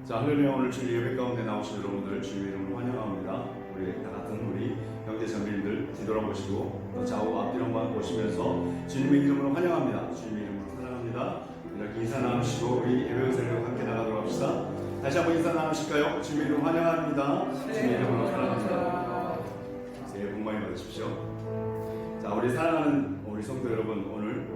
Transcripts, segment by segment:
자, 할렐루야. 오늘 주일 예배 가운데 나오신 여러분들 주님의 이름으로 환영합니다. 우리 다 같은 우리 형제 자매님들 뒤돌아보시고 또 좌우 앞뒤로 한번 보시면서 주님의 이름으로 환영합니다. 주님의 이름으로 사랑합니다. 이렇게 인사 나누시고 우리 예배 의사를 함께 나가도록 합시다. 다시 한번 인사 나누실까요? 주님의 이름으로 환영합니다. 주님의 이름으로 사랑합니다. 새해 복 많이 받으십시오. 자, 우리 사랑하는 우리 성도 여러분, 오늘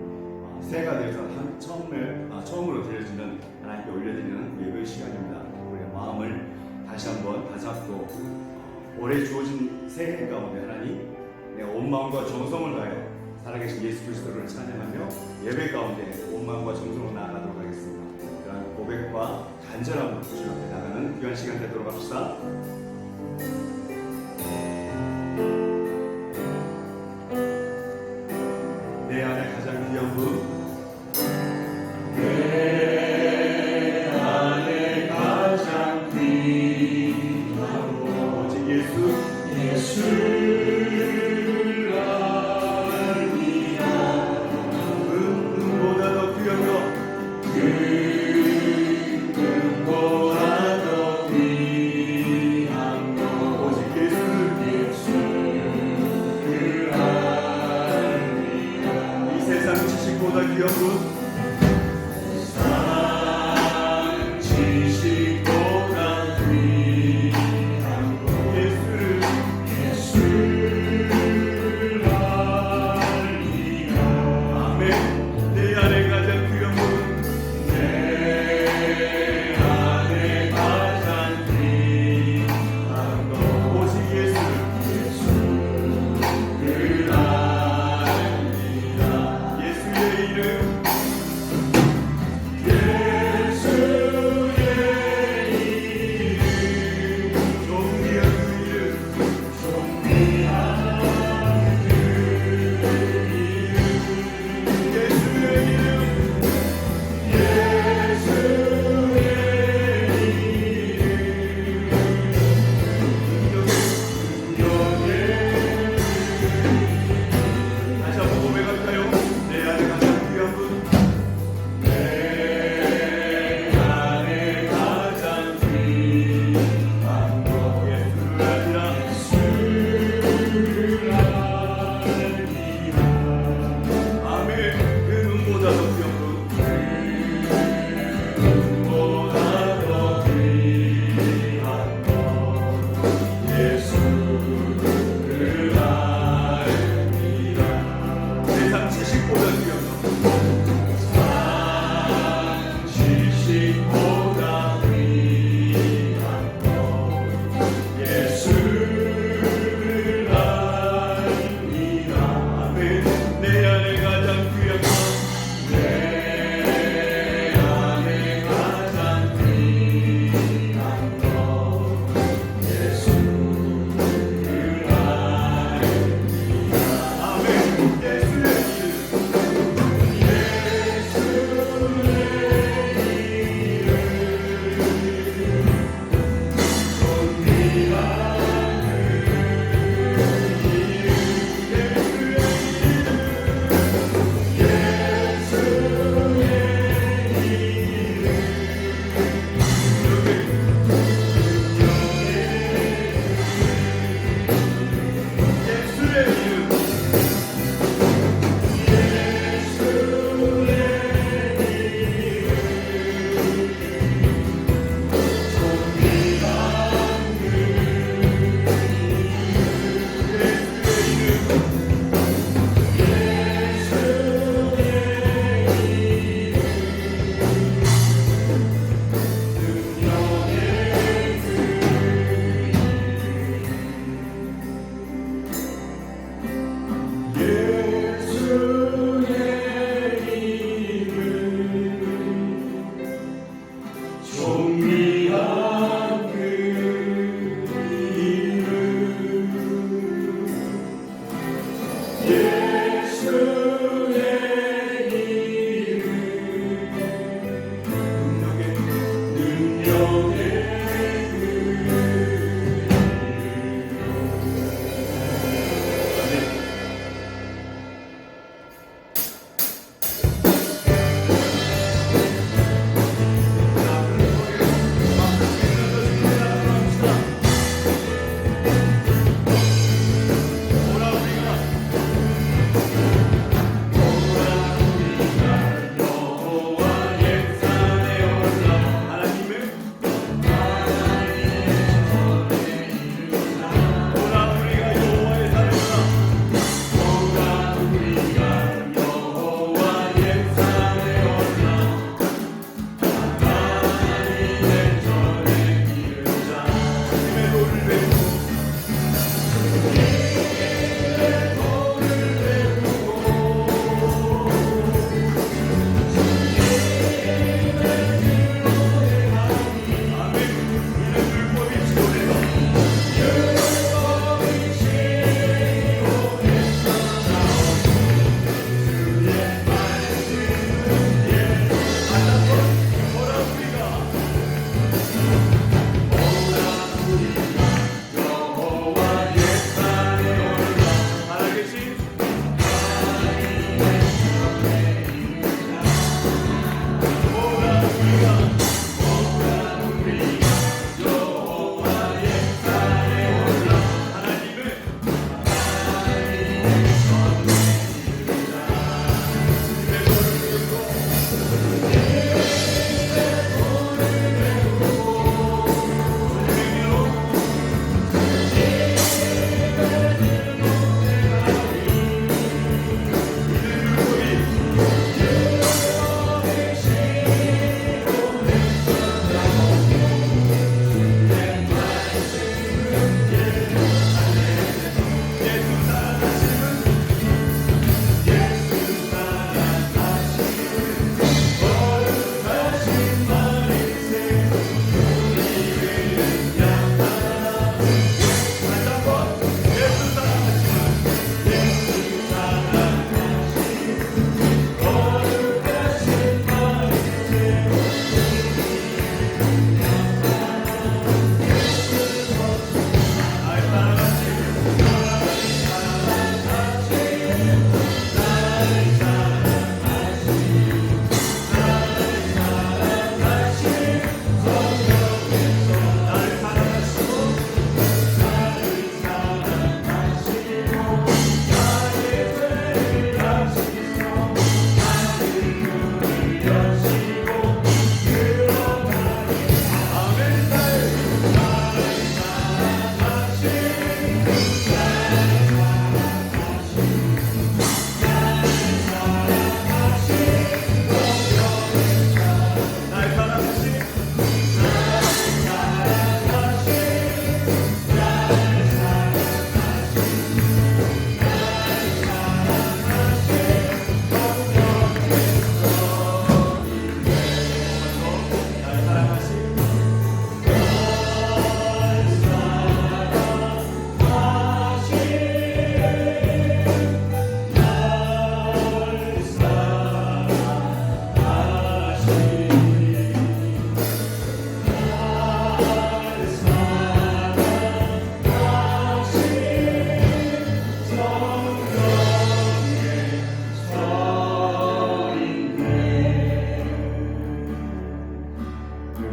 새해가 되어서 처음으로 드려지는 하나님께 올려드리는 예배 시간입니다. 우리의 마음을 다시 한번 다잡고 올해 주어진 새해 가운데 하나님 내 온 마음과 정성을 다해 살아계신 예수 그리스도를 찬양하며 예배 가운데 온 마음과 정성으로 나아가도록 하겠습니다. 그러한 고백과 간절함으로 주님 앞에 나가는 귀한 시간 되도록 합시다. 내 안에 가장 귀한 분, 내 안에 가장 귀한 분 오직 예수를 알리라. 은보다 더 귀한 것, 은보다 더 귀한 것 오직 예수를 알리라. 이 세상 지식보다 귀한 분,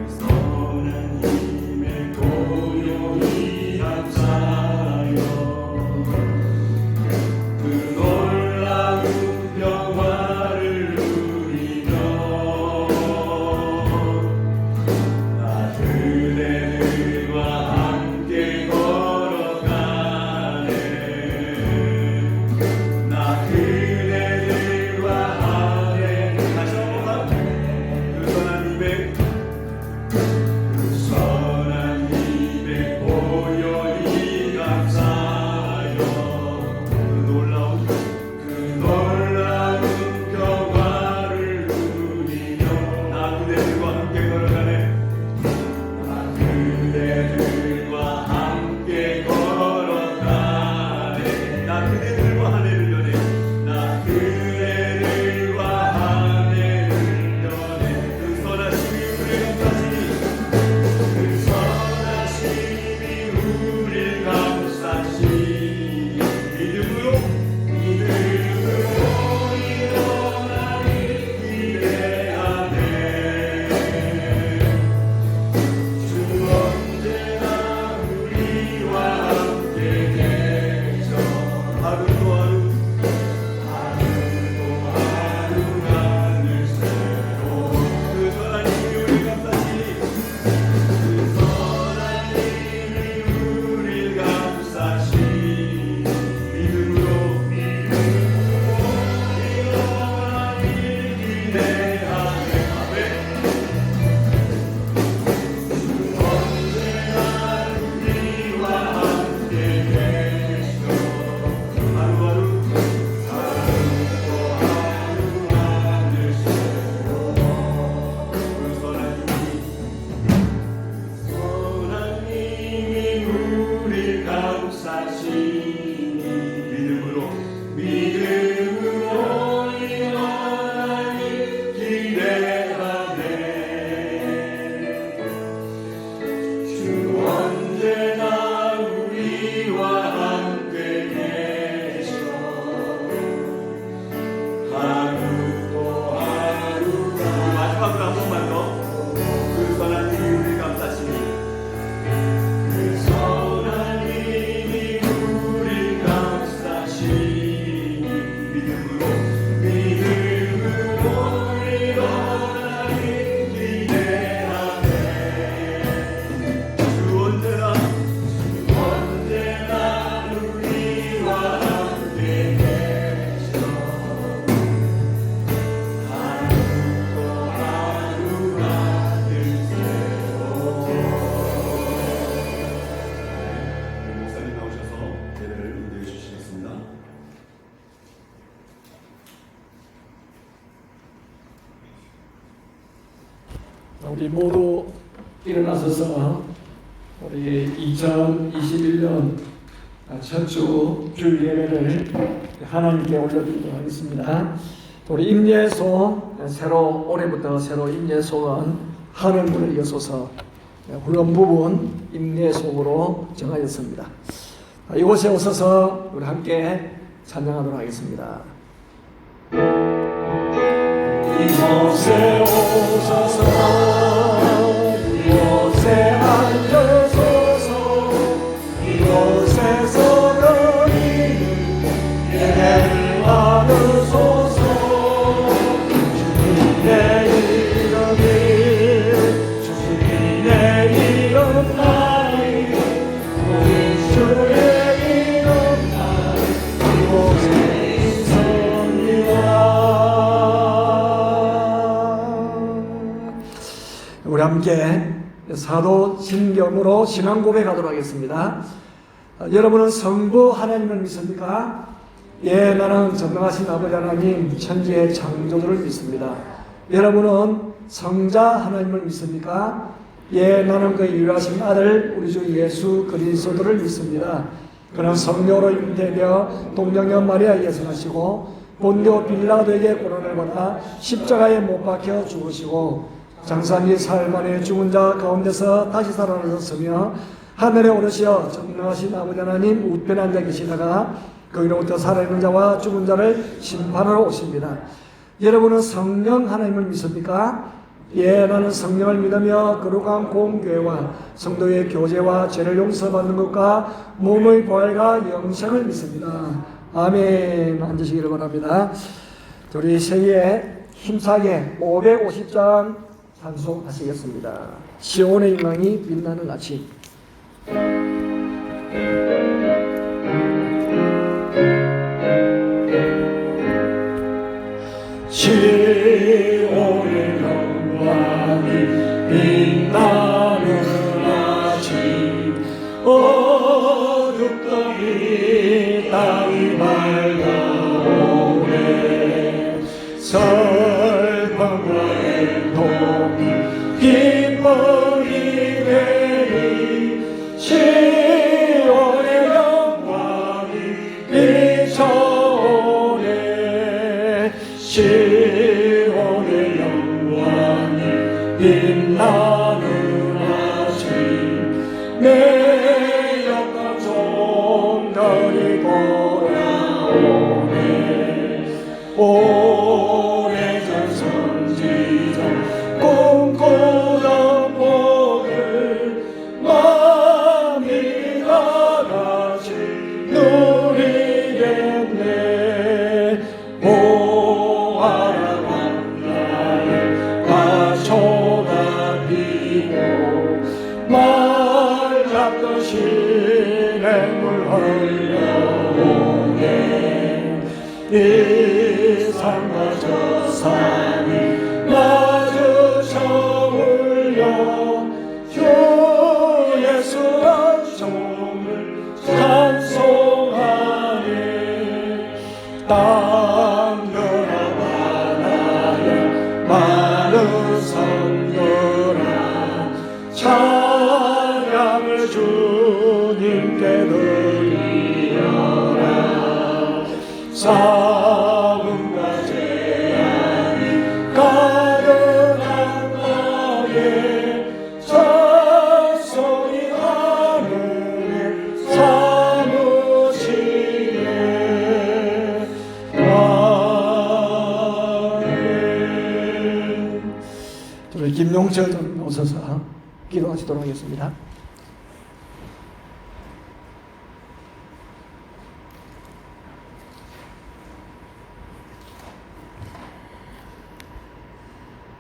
선한 힘에 고요히 감사하여 그 놀라운 평화를 누리며 나 그대들과 함께 걸어가네. 나 그대들과 함께 다시 한번 그 선한 힘에 고요히 감사하여 그 놀라운 평화를 누리며 나 그대들과 함께 걸어가네. 나 그대들과 함께 걸어가네. 나 그대들과 한 해를 여네. 나 그대들과 한 해를 여네. 그 선하심이 우리를 감싸시니 그 선하심이 우리를 감싸시니 믿음으로 일어나니 기대하네. 주 언제나 우리와 함께 계셔. 하루도 하늘 새로 그 선하심이 우리를 감싸시니 그 선하심이 우리를 감싸시니 믿음으로 일어나니 기대하네. 주 언제나 우리와 함께 계셔. 하루하루 하늘 새로 그 선하심이 우리를 감싸시니 믿음으로 일어나니 기대하네. 주 언제나 우리와 함께 계셔. 하루도 하루가 마지막으로 한 번만 더. 그 선한 힘이 우리를 감싸시니 그 선한 힘이 우리를 감싸시니 믿음으로 일어나니 기대하네. 주 언제나 우리와 함께 계셔. 하루도 하루가 될새로. 목사님 나오셔서 예배를 인도해 주시겠습니다. 우리 모두 일어나서서 우리 2021년 첫 주 예배를 하나님께 올려드리도록 하겠습니다. 우리 임예소 올해부터 새로 임예소는 하늘문을 여소서 후원 부분 임예소로 정하였습니다. 이곳에 오셔서 우리 함께 찬양하도록 하겠습니다. 이곳에 오셔서 이곳에 앉으소서. 이곳에서 너희는 예배를 받으소서. 주님의 이름이 주님의 이름 나이 우리 주의 이름 나이 이곳에 있습니다. 우리 함께 사도신경으로 신앙 고백하도록 하겠습니다. 여러분은 성부 하나님을 믿습니까? 예, 나는 전능하신 아버지 하나님 천지의 창조주를 믿습니다. 여러분은 성자 하나님을 믿습니까? 예, 나는 그 유일하신 아들 우리 주 예수 그리스도를 믿습니다. 그는 성령으로 잉태되어 동정녀 마리아에 예성하시고 본디오 빌라도에게 고난을 받아 십자가에 못 박혀 죽으시고 장사니 사흘 만에 죽은 자 가운데서 다시 살아나셨으며 하늘에 오르시어 전능하신 아버지 하나님 우편에 앉아 계시다가 거기로부터 살아있는 자와 죽은 자를 심판하러 오십니다. 여러분은 성령 하나님을 믿습니까? 예, 나는 성령을 믿으며 거룩한 공교회와 성도의 교제와 죄를 용서받는 것과 몸의 부활과 영생을 믿습니다. 아멘. 앉으시기를 바랍니다. 우리 새해 힘차게 550장 찬송하시겠습니다. 시온의 희망이 빛나는 아침. 시온의 영광이 빛나는 아침, 어둡던 이 땅이 밝아오네. 설방과 애통이 기쁨이 되니 시온의 영광이 비춰오네. 시온의 영광이 빛나는 아침, 내 영광 종들이 돌아오네. 오래전 선지자 꿈꾸던 복을 마음이 다같이 누리겠네. 보아라 광야에 화초가 피고 말랐던 시냇물 흘러오네. 이 산과 저 산이 마주쳐 울려 주 예수의 종을 찬송하네. 땅들아 바다야 많은 성들아 찬양을 주님께 드리어라. 싸움과 재앙이 가득한 땅에 찬송이 하늘에 사무치네. 아멘. 우리 김용철 전 오셔서 기도하시도록 하겠습니다.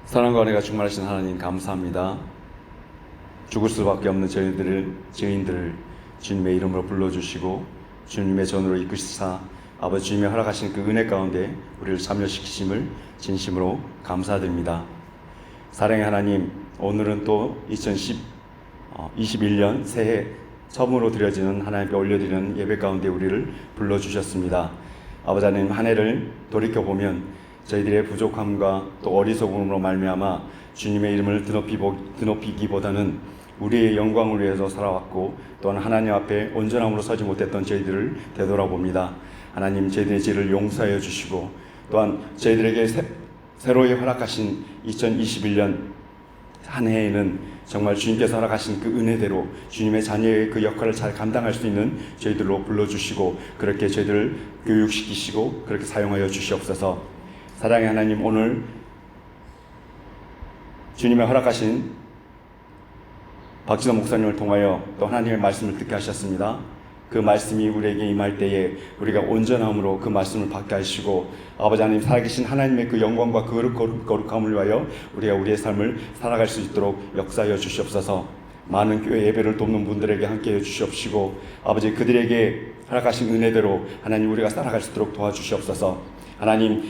사랑과 은혜가 충만하신 하나님 감사합니다. 죽을 수밖에 없는 죄인들을 주님의 이름으로 불러주시고 주님의 전으로 이끄시사 아버지 주님의 허락하신 그 은혜 가운데 우리를 참여시키심을 진심으로 감사드립니다. 사랑의 하나님, 오늘은 또 2021년 새해 처음으로 드려지는 하나님께 올려드리는 예배 가운데 우리를 불러주셨습니다. 아버지 하나님, 한 해를 돌이켜보면 저희들의 부족함과 또 어리석음으로 말미암아 주님의 이름을 드높이기보다는 우리의 영광을 위해서 살아왔고 또한 하나님 앞에 온전함으로 서지 못했던 저희들을 되돌아봅니다. 하나님, 저희들의 죄를 용서하여 주시고 또한 저희들에게 새로이 허락하신 2021년 한 해에는 정말 주님께서 허락하신 그 은혜대로 주님의 자녀의 그 역할을 잘 감당할 수 있는 저희들로 불러주시고 그렇게 저희들을 교육시키시고 그렇게 사용하여 주시옵소서. 사랑의 하나님, 오늘 주님의 허락하신 박지선 목사님을 통하여 또 하나님의 말씀을 듣게 하셨습니다. 그 말씀이 우리에게 임할 때에 우리가 온전함으로 그 말씀을 받게 하시고 아버지 하나님, 살아계신 하나님의 그 영광과 거룩함을 위하여 우리가 우리의 삶을 살아갈 수 있도록 역사하여 주시옵소서. 많은 교회 예배를 돕는 분들에게 함께해 주시옵시고 아버지, 그들에게 허락하신 은혜대로 하나님 우리가 살아갈 수 있도록 도와주시옵소서. 하나님,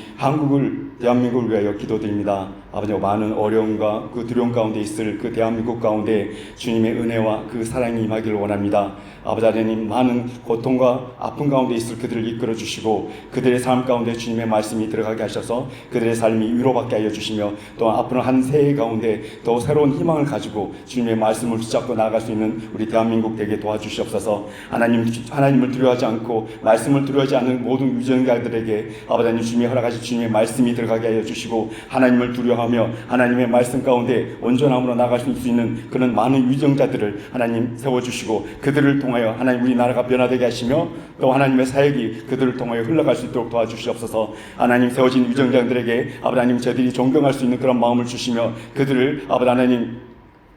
대한민국을 위하여 기도드립니다. 아버지, 많은 어려움과 그 두려움 가운데 있을 그 대한민국 가운데 주님의 은혜와 그 사랑이 임하기를 원합니다. 아버지 하나님, 많은 고통과 아픔 가운데 있을 그들을 이끌어 주시고 그들의 삶 가운데 주님의 말씀이 들어가게 하셔서 그들의 삶이 위로받게 하여 주시며 또한 앞으로 한 새해 가운데 더 새로운 희망을 가지고 주님의 말씀을 붙잡고 나아갈 수 있는 우리 대한민국 되게 도와주시옵소서. 하나님을 두려워하지 않고 말씀을 두려워하지 않는 모든 유전자들에게 아버지 아버님 주님이 허락하신 주님의 말씀이 들어가게 하여 주시고 하나님을 두려워하며 하나님의 말씀 가운데 온전함으로 나가실 수 있는 그런 많은 유정자들을 하나님 세워주시고 그들을 통하여 하나님 우리나라가 변화되게 하시며 또 하나님의 사역이 그들을 통하여 흘러갈 수 있도록 도와주시옵소서. 하나님 세워진 유정자들에게 아버지 하나님 저들이 존경할 수 있는 그런 마음을 주시며 그들을 아버지 하나님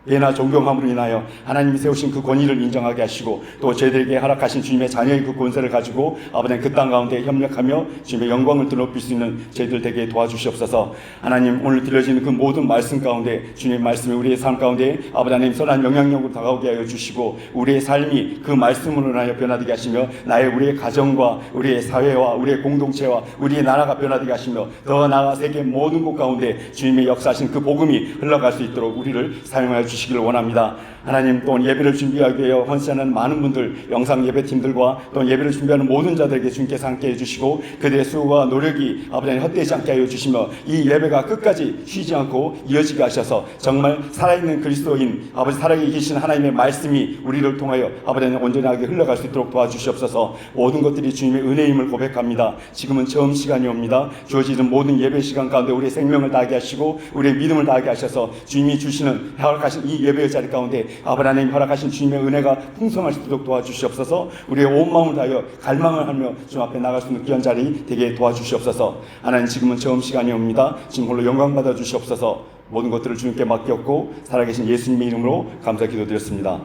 예나 존경함으로 인하여 하나님이 세우신 그 권위를 인정하게 하시고 또 저희들에게 허락하신 주님의 자녀의 그 권세를 가지고 아버지 그 땅 가운데 협력하며 주님의 영광을 드높일 수 있는 저희들 되게 도와주시옵소서. 하나님 오늘 들려지는 그 모든 말씀 가운데 주님의 말씀이 우리의 삶 가운데 아버지 하나님 선한 영향력으로 다가오게 하여 주시고 우리의 삶이 그 말씀으로 인하여 변화되게 하시며 우리의 가정과 우리의 사회와 우리의 공동체와 우리의 나라가 변화되게 하시며 더 나아가 세계 모든 곳 가운데 주님의 역사하신 그 복음이 흘러갈 수 있도록 우리를 사용하여 주시기를 원합니다. 하나님 또 예배를 준비하기 위해 헌신하는 많은 분들 영상 예배팀들과 또 예배를 준비하는 모든 자들에게 주님께서 함께 해주시고 그들의 수고와 노력이 아버지 하나님 헛되지 않게 하여 주시며 이 예배가 끝까지 쉬지 않고 이어지게 하셔서 정말 살아있는 그리스도인 아버지 살아계신 하나님의 말씀이 우리를 통하여 아버지 하나님 온전하게 흘러갈 수 있도록 도와주시옵소서. 모든 것들이 주님의 은혜임을 고백합니다. 지금은 처음 시간이 옵니다. 주어지는 모든 예배 시간 가운데 우리의 생명을 다하게 하시고 우리의 믿음을 다하게 하셔서 주님이 주시는 허락하신 이 예배의 자리 가운데 아버지 하나님 허락하신 주님의 은혜가 풍성할 수 있도록 도와주시옵소서. 우리의 온 마음을 다하여 갈망을 하며 주님 앞에 나갈 수 있는 귀한 자리 되게 도와주시옵소서. 하나님 지금은 처음 시간이 옵니다. 지금 홀로 영광 받아 주시옵소서. 모든 것들을 주님께 맡겼고 살아계신 예수님의 이름으로 감사 기도드렸습니다.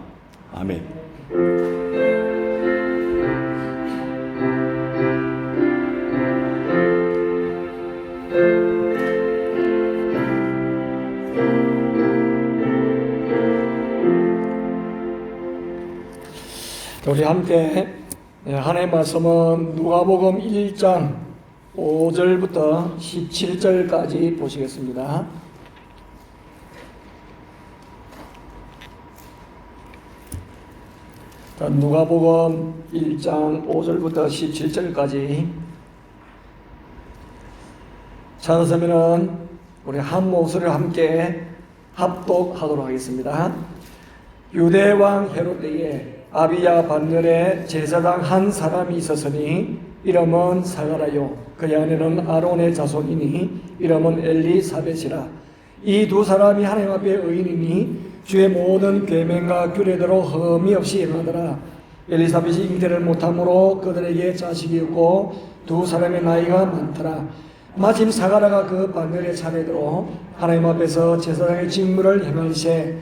아멘. 우리 함께 하나님의 말씀은 누가복음 1장 5절부터 17절까지 보시겠습니다. 누가복음 1장 5절부터 17절까지 찾았으면 우리 한 목소리로 함께 합독하도록 하겠습니다. 유대왕 헤롯에게 아비야 반열에 제사장 한 사람이 있었으니 이름은 사가라요 그의 아내는 아론의 자손이니 이름은 엘리사벳이라. 이 두 사람이 하나님 앞에 의인이니 주의 모든 계명과 규례대로 흠이 없이 행하더라. 엘리사벳이 잉태를 못함으로 그들에게 자식이 없고 두 사람의 나이가 많더라. 마침 사가라가 그 반열의 차례대로 하나님 앞에서 제사장의 직무를 행할세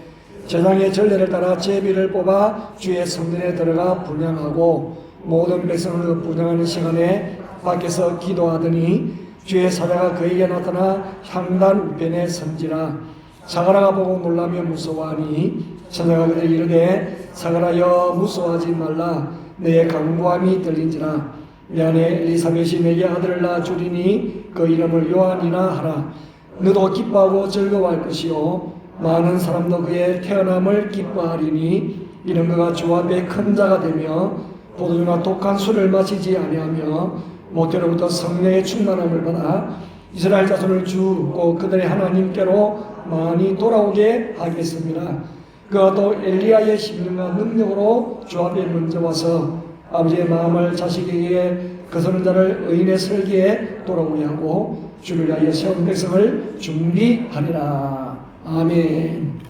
제사장의 전례를 따라 제비를 뽑아 주의 성전에 들어가 분향하고 모든 백성을 분향하는 시간에 밖에서 기도하더니 주의 사자가 그에게 나타나 향단 우편에 선지라. 사가라가 보고 놀라며 무서워하니 천사가 그에게 이르되 사가라여 무서워하지 말라. 내 간구함이 들린지라. 내 아내 엘리사벳이 내게 아들을 낳아주리니 그 이름을 요한이라 하라. 너도 기뻐하고 즐거워할 것이요 많은 사람도 그의 태어남을 기뻐하리니 이는 그가 주 앞에 큰 자가 되며 포도주나 독한 술을 마시지 아니하며 모태로부터 성령의 충만함을 받아 이스라엘 자손을 주고 그들의 하나님께로 많이 돌아오게 하겠습니다. 그가 또 엘리야의 신령과 능력으로 주 앞에 먼저 와서 아버지의 마음을 자식에게 거스르는 자를 의인의 설계에 돌아오게 하고 주를 위하여 세운 백성을 준비하리라. 아멘.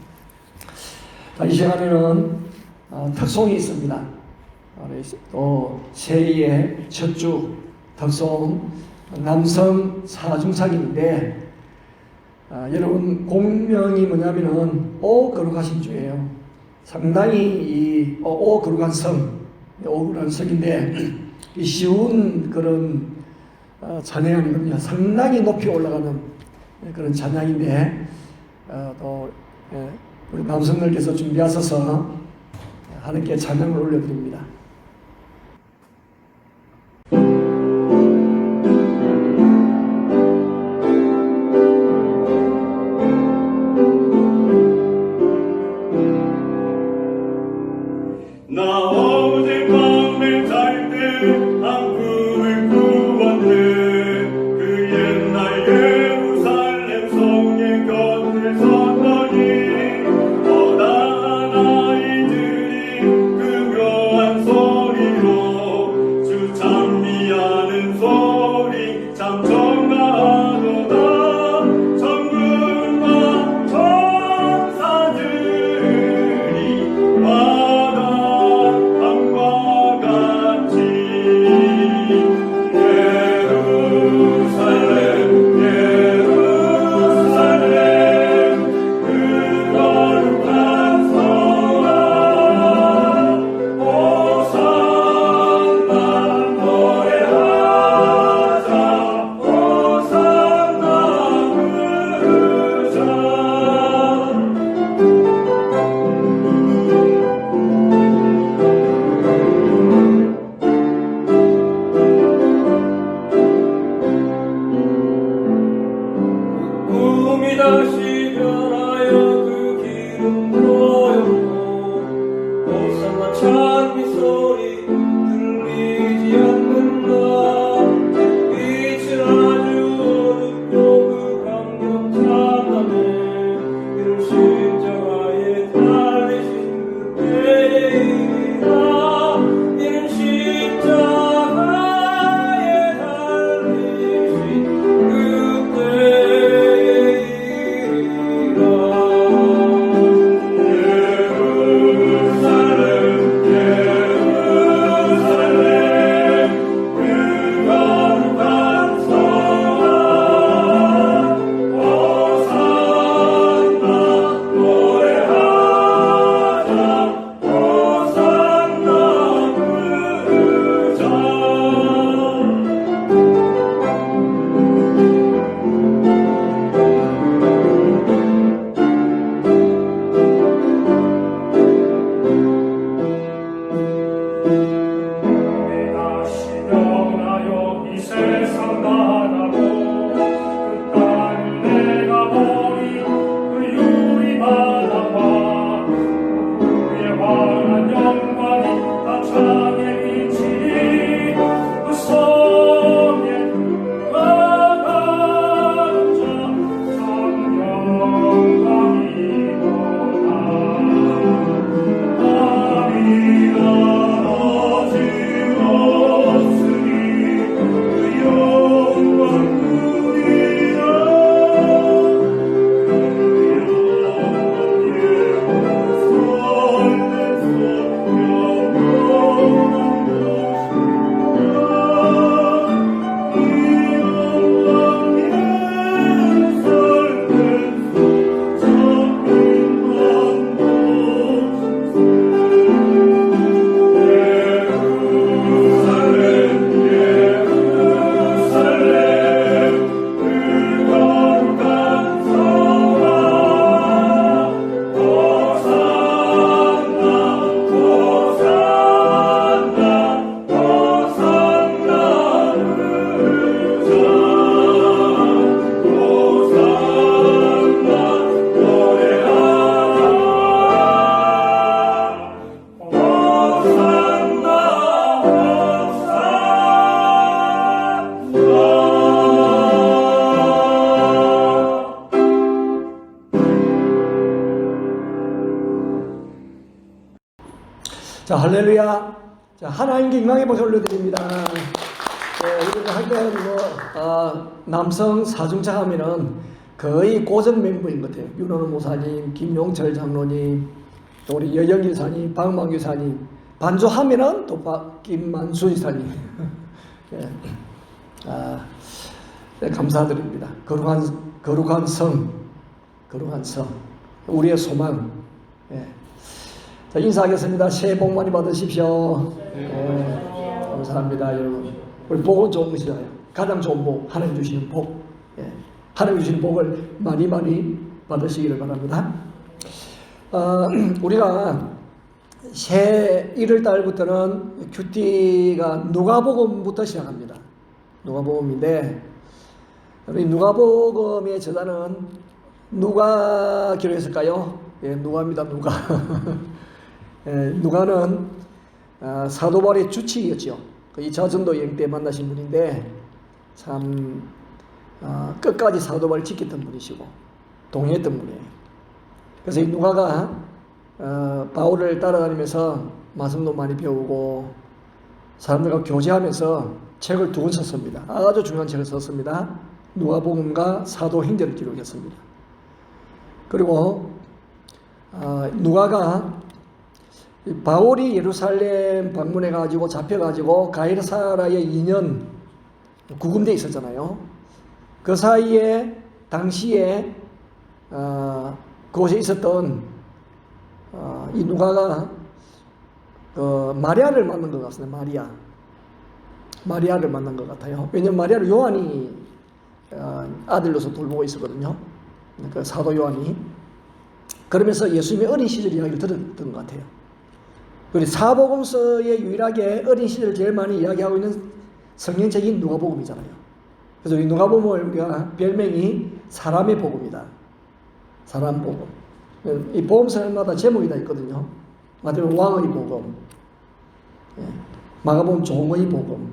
이 시간에는 특송이 있습니다. 또 세리의 첫 주 특송 남성 사중창인데 여러분 공명이 뭐냐면은 오 거룩하신 주예요. 상당히 이 오 거룩한 성, 오거룩한 성인데 이 쉬운 그런 찬양이 아니거든요. 상당히 높이 올라가는 그런 찬양인데 또 우리 남성들께서 준비하셔서 하나님께 찬양을 올려드립니다. 참 자, 할렐루야. 자, 하나님께 영광의 박수 올려드립니다. 우리가 할때 남성 사중차 하면은 거의 고정 멤버인 것 같아요. 윤원호 목사님, 김용철 장로님, 또 우리 여영 기사님, 박망규 기사님, 반주하면은 또 김만수 기사님. 네, 감사드립니다. 거룩한 성, 우리의 소망. 자, 인사하겠습니다. 새해 복 많이 받으십시오. 감사합니다, 여러분. 우리 복은 좋은 것이잖아요. 가장 좋은 복, 하나님 주시는 복. 하나님 주시는 복을 많이 받으시기를 바랍니다. 우리가 새 1월 달부터는 큐티가 누가복음부터 시작합니다. 누가복음인데, 우리 누가복음의 저자는 누가 기록했을까요? 누가입니다, 누가. 누가는 사도 바울의 주치의였죠. 이 저전도 여행 때 만나신 분인데 참 끝까지 사도 바울을 지켰던 분이시고 동의했던 분이에요. 그래서 이 누가가 바울을 따라다니면서 말씀도 많이 배우고 사람들과 교제하면서 책을 2권 썼습니다. 아주 중요한 책을 썼습니다. 누가복음과 사도행전을 기록했습니다. 그리고 누가가 바울이 예루살렘 방문해 가지고 잡혀 가지고 가이사라에 2년 구금되어 있었잖아요. 그 사이에 당시에 그곳에 있었던 이 누가가 마리아를 만난 것 같습니다. 마리아를 만난 것 같아요. 왜냐하면 마리아를 요한이 아들로서 돌보고 있었거든요. 그 사도 요한이. 그러면서 예수님의 어린 시절 이야기를 들었던 것 같아요. 그리고 사복음서에 유일하게 어린 시절을 제일 많이 이야기하고 있는 성경책인 누가복음이잖아요. 그래서 이 누가복음을 우리가 별명이 사람의 복음이다. 사람 복음. 이 복음서마다 제목이 다 있거든요. 마태복음 왕의 복음, 마가복음 종의 복음,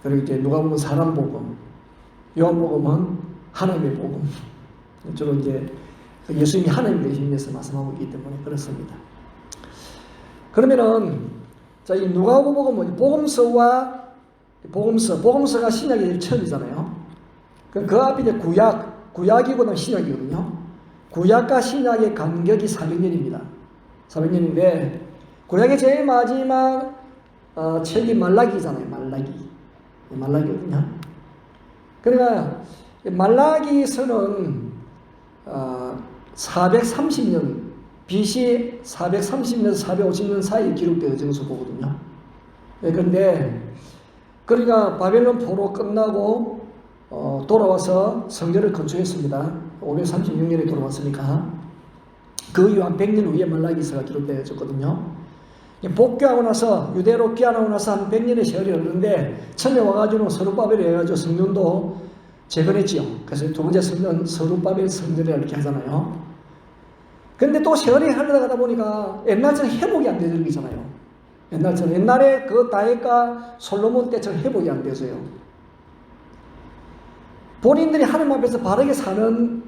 그리고 이제 누가복음 사람 복음, 요한복음은 하나님의 복음. 주로 이제 예수님이 하나님 되심에서 말씀하고 있기 때문에 그렇습니다. 그러면은 자, 이 누가복음은 복음서가 신약이 제일 처음이잖아요. 그 앞에 이제 구약이고 신약이거든요. 구약과 신약의 간격이 400년입니다. 400년인데 구약의 제일 마지막 책이 말라기잖아요. 말라기거든요. 그러니까 말라기서는 430년 BC 430년에서 450년 사이에 기록되어진 보거든요. 그런데 그러니까 바벨론 포로 끝나고 돌아와서 성전을 건축했습니다. 536년에 돌아왔으니까 그 이후 한 100년 후에 말라기서가 기록되어졌거든요. 복귀하고 나서 유대로 귀환하고 나서 한 100년의 세월이 흐르는데 처음에 와가지고 서룹바벨에 해가지고 성전도 재건했지요. 그래서 두 번째 성전 서룹바벨 성전이라고 이렇게 하잖아요. 근데 또 세월이 흘러가다 보니까 옛날처럼 회복이 안 되는 거잖아요. 옛날에 그 다윗과 솔로몬 때처럼 회복이 안 돼서요. 본인들이 하나님 앞에서 바르게 사는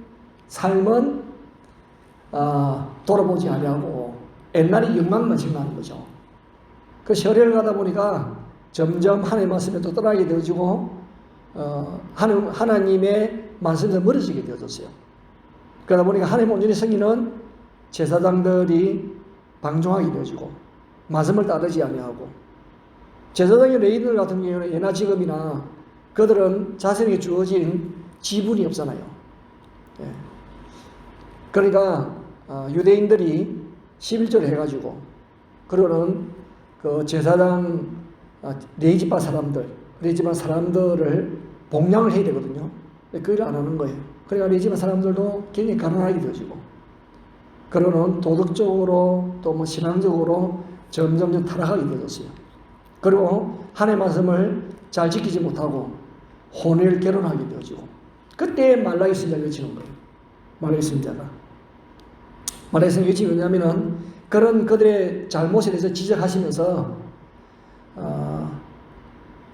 삶은 돌아보지 아니하고 옛날의 욕망만 생각하는 거죠. 그 세월을 가다 보니까 점점 하나님 말씀에 또 떠나게 되어지고 하나님의 말씀에서 멀어지게 되어졌어요. 그러다 보니까 하나님 온전히 섬기는 제사장들이 방종하게 되어지고 말씀을 따르지 아니하고 제사장의 레위인들 같은 경우는 예나 지금이나 그들은 자신에게 주어진 지분이 없잖아요. 그러니까 유대인들이 11조를 해가지고 그러는 그 제사장 레위지파 사람들을 복량을 해야 되거든요. 그걸 안 하는 거예요. 그러니까 레위지파 사람들도 굉장히 가난하게 되어지고 그러는 도덕적으로 또 뭐 신앙적으로 점점 타락하게 되었어요. 그리고 하나님의 말씀을 잘 지키지 못하고 혼을 결혼하게 되어지고 그때 말라기 선자가 외치는 거예요. 말라기 선자가 외치는 왜냐하면은 그런 그들의 잘못에 대해서 지적하시면서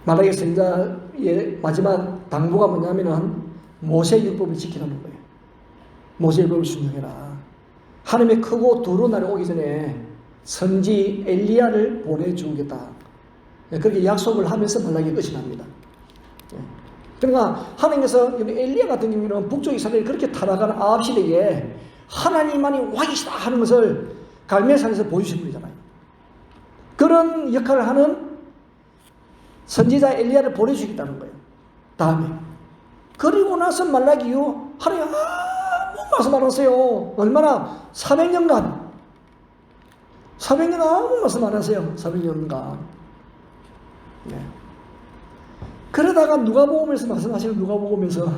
말라기 선자의 마지막 당부가 뭐냐면은 모세 율법을 지키라는 거예요. 모세 율법을 순종해라. 하나님의 크고 두려운 날이 오기 전에 선지 엘리야를 보내주겠다. 그렇게 약속을 하면서 말라기 끝이 납니다. 그러니까 하나님께서 엘리야 같은 경우는 북쪽 이스라엘이 그렇게 타락한 아합 시대에 하나님만이 왕이시다 하는 것을 갈멜산에서 보여주신 분이잖아요. 그런 역할을 하는 선지자 엘리야를 보내주겠다는 거예요. 다음에. 그리고 나서 말라기 이후 하나님 아무 말씀 안 하세요. 얼마나? 400년간. 400년 아무 말씀 안 하세요. 400년간. 네. 그러다가 누가복음에서 말씀하시는 누가복음에서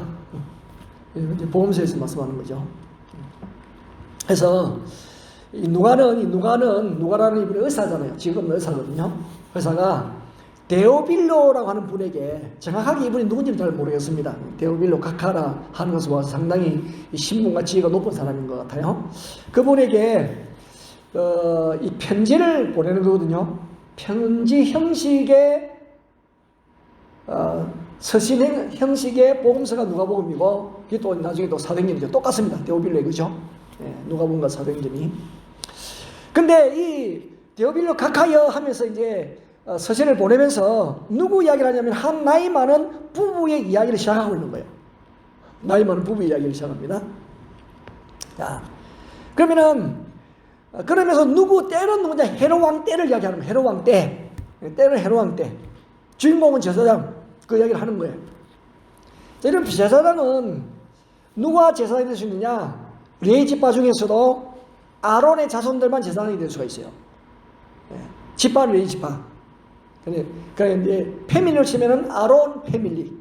이제 복음서에서 말씀하는 거죠. 그래서 누가라는 이분이 의사잖아요. 지금 의사거든요. 의사가 데오빌로라고 하는 분에게 정확하게 이분이 누군지는 잘 모르겠습니다. 데오빌로 카카라 하는 것을 봐서 상당히 신분과 지위가 높은 사람인 것 같아요. 그분에게 이 편지를 보내는 거거든요. 편지 형식의 서신 형식의 복음서가 누가복음이고 이게 또 나중에 또 사도행전이죠. 똑같습니다. 데오빌로의 그죠? 누가복음과 사도행전이. 근데 이 데오빌로 카카여 하면서 이제 서신을 보내면서 누구 이야기를 하냐면 한 나이 많은 부부의 이야기를 시작하고 있는 거예요. 나이 많은 부부 이야기를 시작합니다. 자, 그러면서 때는 누구냐? 헤롯 때를 이야기하는 거예요. 헤롯 때. 때는 헤롯 때. 주인공은 제사장. 그 이야기를 하는 거예요. 자, 이런 제사장은 누가 제사장이 될 수 있느냐? 레위 지파 중에서도 아론의 자손들만 제사장이 될 수가 있어요. 지파는 레위 지파. 그러니까 이제 패밀리로 치면은 아론 패밀리.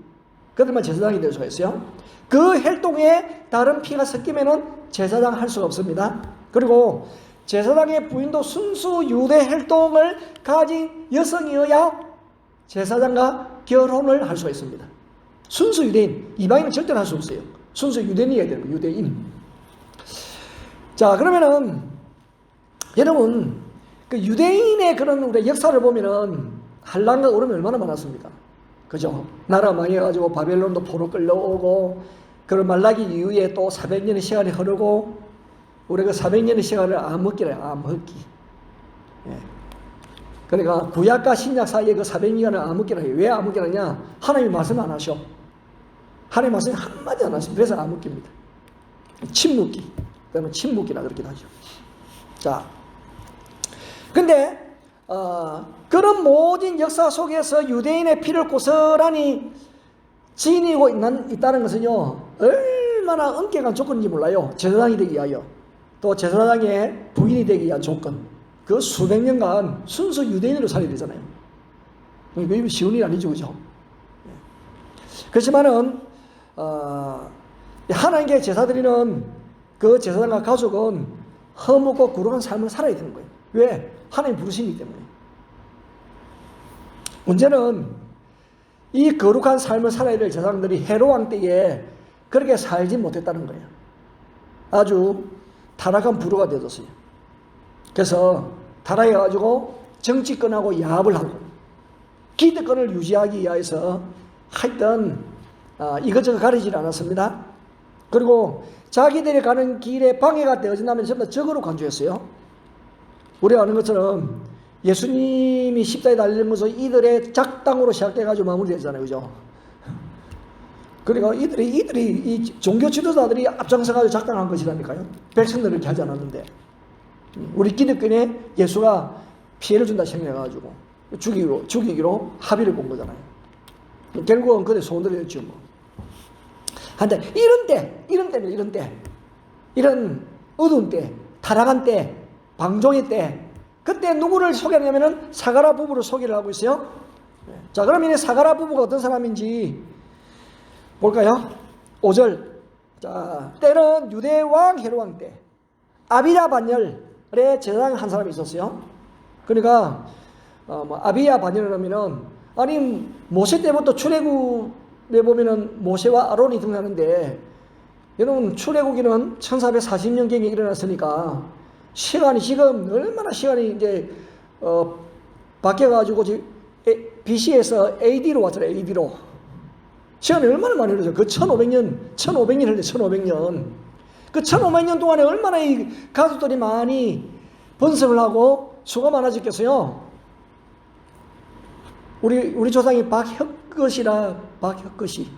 그들만 제사장이 될 수가 있어요. 그 혈통에 다른 피가 섞이면은 제사장 할 수가 없습니다. 그리고 제사장의 부인도 순수 유대 혈통을 가진 여성이어야 제사장과 결혼을 할 수가 있습니다. 순수 유대인, 이방인은 절대로 할 수 없어요. 순수 유대인이어야 되는 거예요. 유대인. 자, 그러면은 여러분 그 유대인의 그런 우리 역사를 보면은 한란과 오름이 얼마나 많았습니까? 그죠? 나라 망해가지고 바벨론도 포로 끌려오고 그런 말라기 이후에 또 400년의 시간이 흐르고 우리가 400년의 시간을 암흑기래요. 암흑기. 예. 그러니까 구약과 신약 사이에 그 400년을 암흑기라 해요. 왜 암흑기라냐? 하나님이 말씀 안 하셔. 하나님 말씀이 한마디 안 하십니다. 그래서 암흑기입니다. 침묵기. 그러면 침묵기라 그렇게 하죠. 자, 근데 그런 모든 역사 속에서 유대인의 피를 고스란히 지니고 있다는 것은요, 얼마나 엄격한 조건인지 몰라요. 제사장이 되기 위하여. 또 제사장의 부인이 되기 위한 조건. 그 수백 년간 순수 유대인으로 살아야 되잖아요. 이거 쉬운 일 아니죠, 그죠? 그렇지만은, 하나님께 제사 드리는 그 제사장과 가족은 허무고 거룩한 삶을 살아야 되는 거예요. 왜? 하나님 부르심이기 때문에. 문제는 이 거룩한 삶을 살아야 될 제사장들이 헤롯 왕 때에 그렇게 살지 못했다는 거예요. 아주 타락한 부류가 되었어요. 그래서 타락해가지고 정치권하고 야합을 하고 기득권을 유지하기 위해서 하여튼 이것저것 가리지 않았습니다. 그리고 자기들이 가는 길에 방해가 되어진다면 전부 다 적으로 간주했어요. 우리가 아는 것처럼 예수님이 십자가에 달리는 것은 이들의 작당으로 시작돼가지고 마무리되잖아요. 그죠? 그러니까 이들이 이 종교 지도자들이 앞장서가지고 작당한 것이라니까요. 백성들을 이렇게 하지 않았는데. 우리 기득권에 예수가 피해를 준다 생각해가지고 죽이기로 합의를 본 거잖아요. 결국은 그들 소원대로 했죠. 뭐. 한데 이런 때, 이런 어두운 때, 타락한 때, 방종의 때, 그때 누구를 소개하냐면은 사가랴 부부를 소개를 하고 있어요. 자, 그러면 이 사가랴 부부가 어떤 사람인지 볼까요? 5절. 자, 때는 유대 왕 헤롯 왕 때 아비야 반열의 제사장 한 사람이 있었어요. 그러니까 아비야 반열이라면은 아니 모세 때부터 출애굽에 보면은 모세와 아론이 등장하는데 여러분 출애굽기는 1440년경에 일어났으니까 시간이 지금 얼마나 시간이 이제 바뀌어가지고 BC에서 AD로 왔잖아요. AD로 시간이 얼마나 많이 흘렀어요. 그 1500년 흘렀어요. 1500년. 그 1500년 동안에 얼마나 이 가족들이 많이 번성을 하고 수가 많아졌겠어요. 우리 조상이 박혁것이라 박혁것이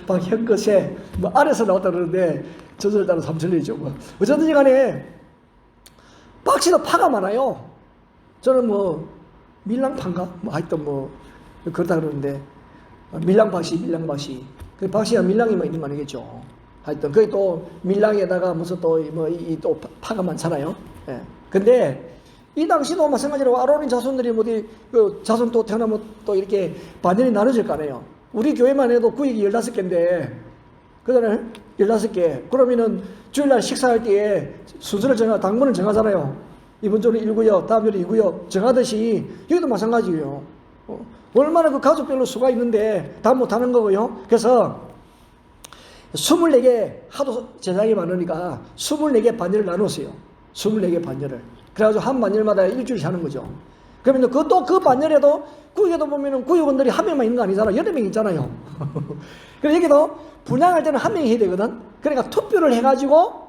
박혁것에 뭐 아래서 나왔다 그러는데 저절에 따라 삼천리죠. 뭐 어쨌든지 간에 박씨도 파가 많아요. 저는 뭐 밀랑파인가 뭐 하여튼 뭐 그렇다 그러는데 밀랑박씨 그 박씨가 밀랑이만 있는 거 아니겠죠. 하여튼 그게 또 밀랑에다가 무슨 또 뭐 또 파가 많잖아요. 예. 근데 이 당시도 마찬가지로 아론의 자손들이 어디 그 자손 또 태어나면 또 이렇게 반열이 나눠질 거 아니에요. 우리 교회만 해도 구역이 15개인데 그다음에 16개. 그러면은 주일날 식사할 때에 순서를 당번을 정하잖아요. 이번 주는 1구역, 다음 주는 2구역 정하듯이 여기도 마찬가지예요. 얼마나 그 가족별로 수가 있는데 다 못하는 거고요. 그래서 24개 하도 제사장이 많으니까 24개 반열을 나눴어요. 24개 반열을. 그래가지고 한 반열마다 일주일씩 하는 거죠. 그러면 그 반열에도 구역에도 보면은 구역원들이 한 명만 있는 거 아니잖아. 여러 명 있잖아요. 그래서 여기도 분양할 때는 한 명이 해야 되거든. 그러니까 투표를 해가지고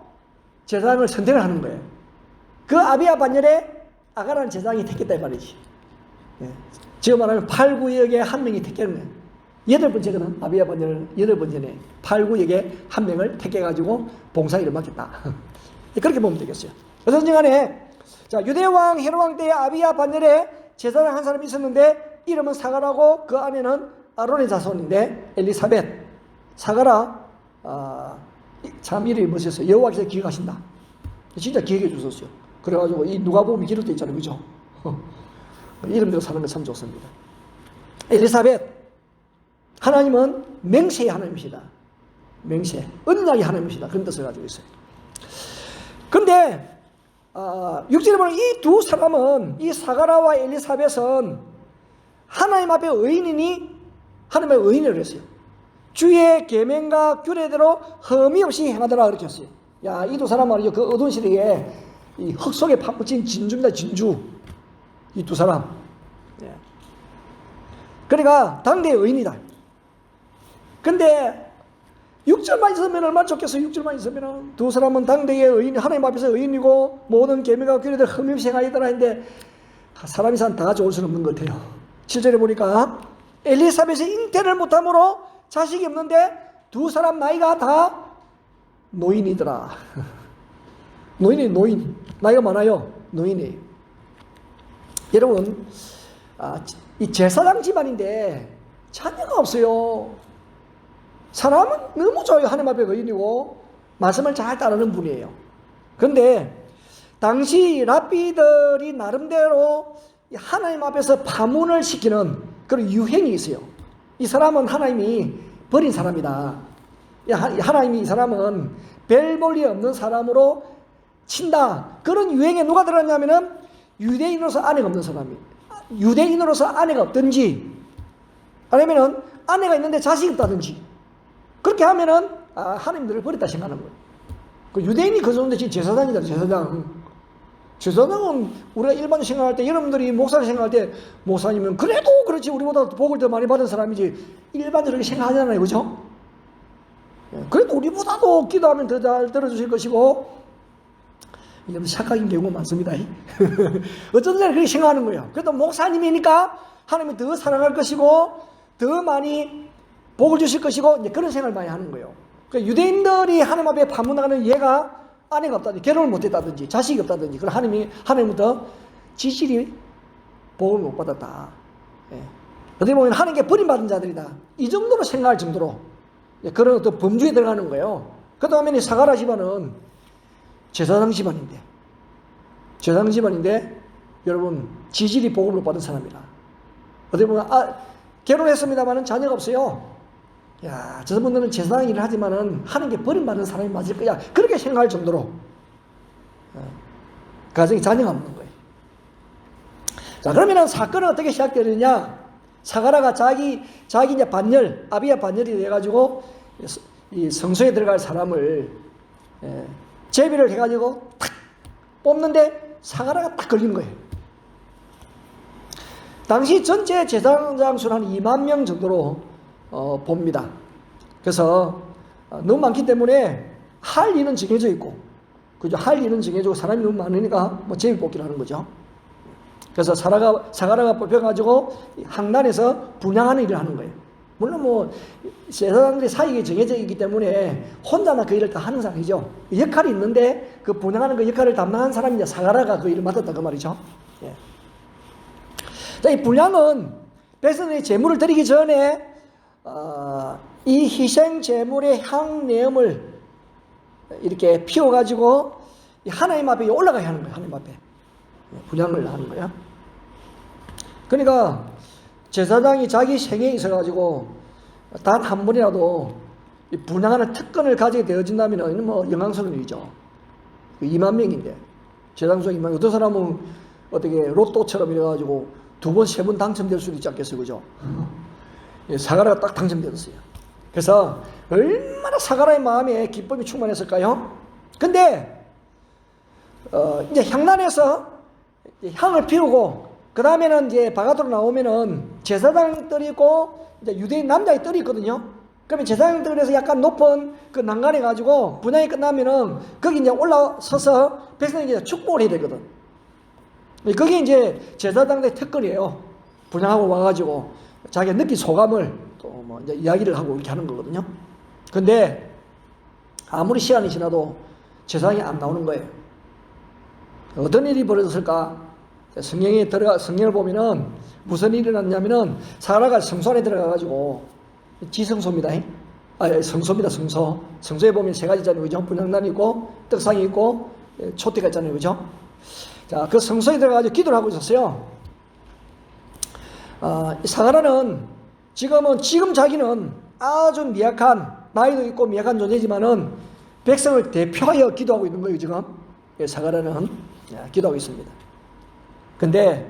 제사장을 선택을 하는 거예요. 그 아비야 반열에 아가라는 제사장이 택했다 이 말이지. 예. 지금 말하면 8, 9역에 한 명이 택하는 거예요. 8번째거든. 아비야 반열 8번째네. 8, 9역에 한 명을 택해가지고 봉사일을 맡겠다. 그렇게 보면 되겠어요. 어쨌든 간에 자, 유대왕 헤롯왕 때에 아비야 반열에 제사장 한 사람이 있었는데 이름은 사가라고 그 안에는 아론의 자손인데 엘리사벳. 사가라 참 이름이 멋있어요. 여호와께서 기억하신다. 진짜 기억해 주셨어요. 그래가지고 이 누가복음이 기록되어 있잖아요. 그죠? 이름대로 사는 거 참 좋습니다. 엘리사벳. 하나님은 맹세의 하나님이시다. 맹세. 언약의 하나님이시다. 그런 뜻을 가지고 있어요. 근데 6절에 보면 이 두 사람은 이 사가라와 엘리사벳은 하나님 앞에 의인이니 하나님의 의인이라고 했어요. 주의 계명과 규례대로 흠이 없이 행하더라 그렇게 했어요. 야, 이 두 사람 말이죠. 그 어두운 시대에 이 흙 속에 파묻힌 진주입니다. 진주. 이 두 사람. 예. 그러니까 당대의 의인이다. 근데 6절만 있으면 얼마나 좋겠어. 6절만 있으면 두 사람은 당대의 의인, 하나님 앞에서 의인이고 모든 계명과 규례들 흠이 없이 행하더라 했는데 사람이 산 다 좋을 수는 없는 것 같아요. 7절에 보니까 엘리사벳이 잉태를 못함으로 자식이 없는데 두 사람 나이가 다 노인이더라. 노인 나이가 많아요. 노인이. 여러분 이 제사장 집안인데 자녀가 없어요. 사람은 너무 좋아요. 하나님 앞에 의인이고 말씀을 잘 따르는 분이에요. 그런데 당시 랍비들이 나름대로 하나님 앞에서 파문을 시키는 그런 유행이 있어요. 이 사람은 하나님이 버린 사람이다. 하나님이 이 사람은 별 볼 일 없는 사람으로 친다. 그런 유행에 누가 들었냐면은 유대인으로서 아내가 없는 사람이. 유대인으로서 아내가 없든지 아니면은 아내가 있는데 자식이 없다든지 그렇게 하면은 하나님들을 버렸다 생각하는 거예요. 그 유대인이 그 정도인데 지금 제사장이다. 제사장은 우리가 일반 생각할 때 여러분들이 목사를 생각할 때 목사님은 그래도 그렇지 우리보다 복을 더 많이 받은 사람이지 일반적으로 생각하잖아요. 그죠? 그래도 우리보다도 기도하면 더 잘 들어주실 것이고 여러분 착각인 경우가 많습니다. 어쩐 날 그렇게 생각하는 거예요. 그래도 목사님이니까 하나님이 더 사랑할 것이고 더 많이 복을 주실 것이고 이제 그런 생각을 많이 하는 거예요. 그러니까 유대인들이 하나님 앞에 파문하는 얘가 아내가 없다든지 결혼을 못했다든지 자식이 없다든지 그럼 하나님부터 지실이 복을 못 받았다. 예. 어떻게 보면 하나님께 버림받은 자들이다. 이 정도로 생각할 정도로 그런 어떤 범주에 들어가는 거예요. 그 다음에 사가라 집안은 제사장 집안인데 여러분 지질이 복을 못 받은 사람이라. 어떻게 보면 결혼했습니다마는 자녀가 없어요. 야, 저분들은 제사장 일을 하지만은 하는 게 버림받는 사람이 맞을 거야. 그렇게 생각할 정도로 가정에 자녀가 없는 거예요. 자, 그러면은 사건은 어떻게 시작되느냐? 사가라가 자기 이제 반열, 아비야 반열이 돼가지고 이 성소에 들어갈 사람을 제비를 해가지고 탁 뽑는데 사가라가 딱 걸리는 거예요. 당시 전체 제사장 수는 한 2만 명 정도로 봅니다. 그래서 너무 많기 때문에 할 일은 정해져 있고 그죠? 할 일은 정해주고 사람이 너무 많으니까 뭐 제비뽑기를 하는 거죠. 그래서 사가라가 뽑혀가지고 항단에서 분양하는 일을 하는 거예요. 물론 뭐 제사장들이 사익이 정해져 있기 때문에 혼자만 그 일을 다 하는 사람이죠. 역할이 있는데 그 분양하는 그 역할을 담당한 사람이 이제 사가라가 그 일을 맡았다 그 말이죠. 예. 자, 이 분양은 백성들이 제물을 드리기 전에 이 희생 제물의 향내음을 이렇게 피워가지고 하나님 앞에 올라가야 하는 거예요. 하나님 앞에 분양을 하는 거예요. 그러니까 제사장이 자기 생에 있어가지고 단 한 번이라도 분양하는 특권을 가지게 되어진다면 뭐 영광스러운 일이죠. 2만 명인데 제사장 중 2만 명. 어떤 사람은 어떻게 로또처럼 이래가지고 2번, 3번 당첨될 수도 있지 않겠어요, 그죠? 사가라가 딱 당첨되었어요. 그래서 얼마나 사가라의 마음에 기쁨이 충만했을까요? 근데 이제 향단에서 향을 피우고 그 다음에는 이제 바깥으로 나오면은 제사장 뜰이 있고 이제 유대인 남자의 뜰이 있거든요. 그러면 제사장 뜰에서 약간 높은 그 난간에 가지고 분양이 끝나면은 거기 이제 올라서서 백성에게 이제 축복을 해야 되거든. 그게 이제 제사장의 특권이에요. 분양하고 와가지고 자기가 느낀 소감을 또 뭐 이제 이야기를 하고 이렇게 하는 거거든요. 근데 아무리 시간이 지나도 제사장이 안 나오는 거예요. 어떤 일이 벌어졌을까? 성경을 보면은 무슨 일이 일어났냐면은 사라가 성소 안에 들어가가지고 지성소입니다. 성소입니다. 성소에 보면 세 가지 있잖아요. 그죠? 분향단이 있고 떡상이 있고 촛대가 있잖아요. 그죠? 자, 그 성소에 들어가가지고 기도를 하고 있었어요. 사가라는 지금 자기는 아주 미약한, 나이도 있고 미약한 존재지만은 백성을 대표하여 기도하고 있는 거예요. 지금 사가라는 기도하고 있습니다. 근데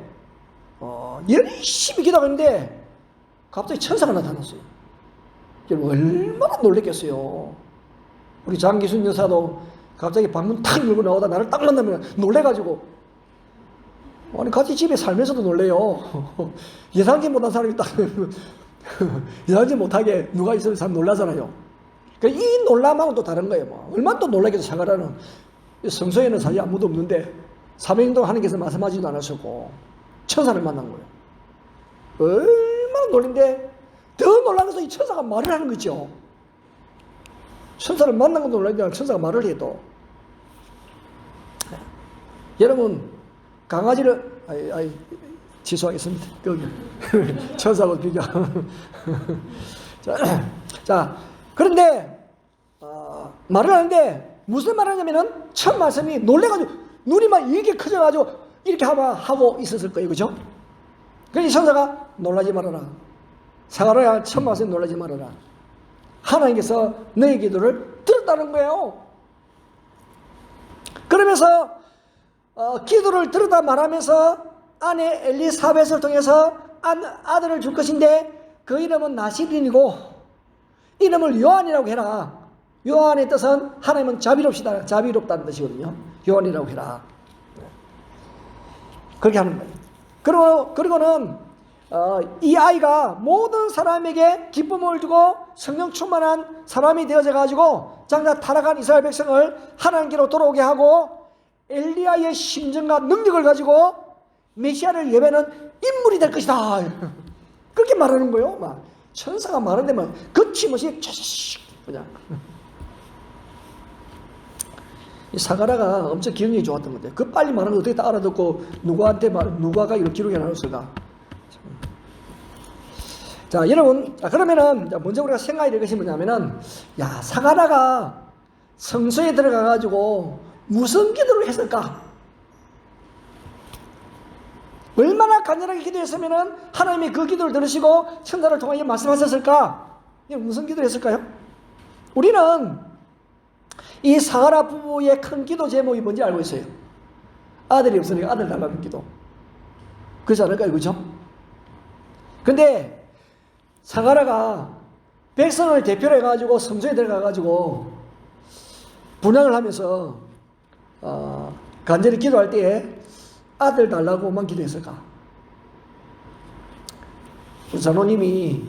열심히 기도하는데 갑자기 천사가 나타났어요. 얼마나 놀랬겠어요. 우리 장기순 여사도 갑자기 방문 탁 열고 나오다 나를 딱 만나면 놀래가지고, 아니 같이 집에 살면서도 놀래요. 예상치 못한 사람이 딱 예상치 못하게 누가 있으면 사람 놀라잖아요. 그러니까 이 놀람하고는 또 다른 거예요. 뭐. 얼마나 또 놀라겠어. 사가라는 성소에는 사실 아무도 없는데 사명행동 하나님께서 말씀하지도 않으셨고 천사를 만난 거예요. 얼마나 놀린데 더 놀란 것은 이 천사가 말을 하는 거죠. 천사를 만난 것도 놀랐는데 천사가 말을 해도. 여러분 강아지를 취소하겠습니다. 천사하고 비교. 자, 그런데 말을 하는데 무슨 말을 하냐면은 첫 말씀이 놀래가지고 눈이 막 이렇게 커져가지고 이렇게 하고 있었을 거예요. 그죠? 그래서 천사가 놀라지 말아라. 사가랴 첫 말씀에 놀라지 말아라. 하나님께서 너의 기도를 들었다는 거예요. 그러면서 기도를 들었다 말하면서 아내 엘리사벳을 통해서 아들을 줄 것인데 그 이름은 나시린이고 이름을 요한이라고 해라. 요한의 뜻은 하나님은 자비롭다는 뜻이거든요. 요한이라고 해라. 그렇게 하는 거예요. 그리고는 이 아이가 모든 사람에게 기쁨을 주고 성령 충만한 사람이 되어져 가지고 장차 타락한 이스라엘 백성을 하나님께로 돌아오게 하고 엘리야의 심정과 능력을 가지고 메시아를 예배하는 인물이 될 것이다. 그렇게 말하는 거예요. 막 천사가 말하는데 막 거침없이 그냥. 이 사가랴가 엄청 기억력이 좋았던 건데 그 빨리 말하는 거 어떻게 다 알아듣고 누가가 이렇게 기록해 놨을까? 자, 여러분, 그러면은 먼저 우리가 생각해야 될 것이 뭐냐면은 사가랴가 성소에 들어가 가지고 무슨 기도를 했을까? 얼마나 간절하게 기도했으면은 하나님이 그 기도를 들으시고 천사를 통하여 말씀하셨을까? 무슨 기도를 했을까요? 우리는 이 사가랴 부부의 큰 기도 제목이 뭔지 알고 있어요. 아들이 없으니까 아들 달라는 기도. 그렇지 않을까요? 그죠? 근데 사가랴가 백성을 대표로 해가지고 성소에 들어가가지고 분향을 하면서 간절히 기도할 때에 아들 달라고만 기도했을까? 우리 장로님이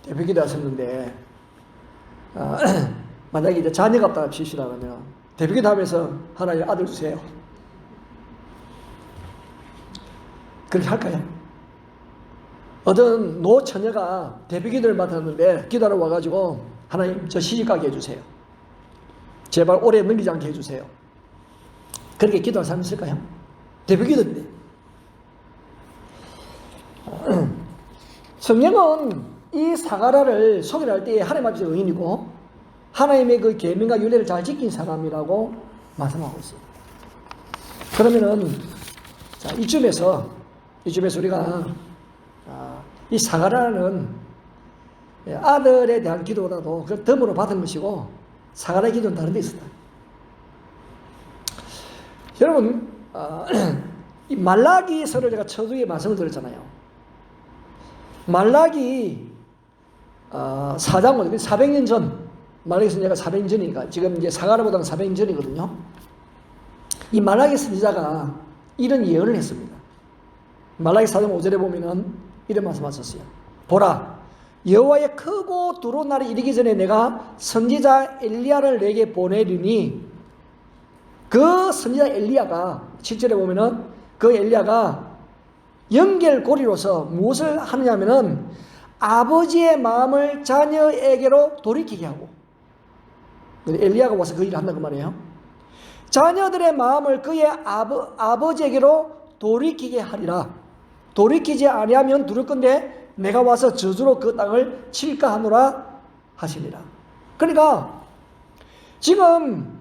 대표 기도하셨는데 만약에 이제 자녀가 없다고 칩시다 그러면 대비기도 하면서 하나님 아들 주세요. 그렇게 할까요? 어떤 노처녀가 대비기도를 맡았는데 기도하러 와가지고 하나님 저 시집가게 해주세요. 제발 오래 넘기지 않게 해주세요. 그렇게 기도할 사람 있을까요? 대비기도인데. 성령은 이 사가랴를 소개할 때에 하나님 앞에서 의인이고 하나님의 그 계명과 윤례를 잘 지킨 사람이라고 말씀하고 있습니다. 그러면은 자, 이쯤에서 우리가 이 사가랴는 아들에 대한 기도보다도 그 덤으로 받은 것이고 사가랴 기도는 다른 데 있었다. 여러분 이 말라기서를 제가 처두에 말씀을 드렸잖아요. 말라기 4장 400년 전 말라기 선지자가 400년 전이니까 지금 이제 사가랴보다는 400년 전이거든요. 이 말라기 선지자가 이런 예언을 했습니다. 말라기 4장 5절에 보면은 이런 말씀하셨어요. 보라, 여호와의 크고 두려운 날이 이르기 전에 내가 선지자 엘리야를 내게 보내리니 그 선지자 엘리야가 7절에 보면은 그 엘리야가 연결고리로서 무엇을 하느냐면은 아버지의 마음을 자녀에게로 돌이키게 하고 엘리야가 와서 그 일을 한다 그 말이에요. 자녀들의 마음을 그의 아버지에게로 돌이키게 하리라. 돌이키지 아니하면 두를 건데 내가 와서 저주로 그 땅을 칠까 하노라 하시니라. 그러니까 지금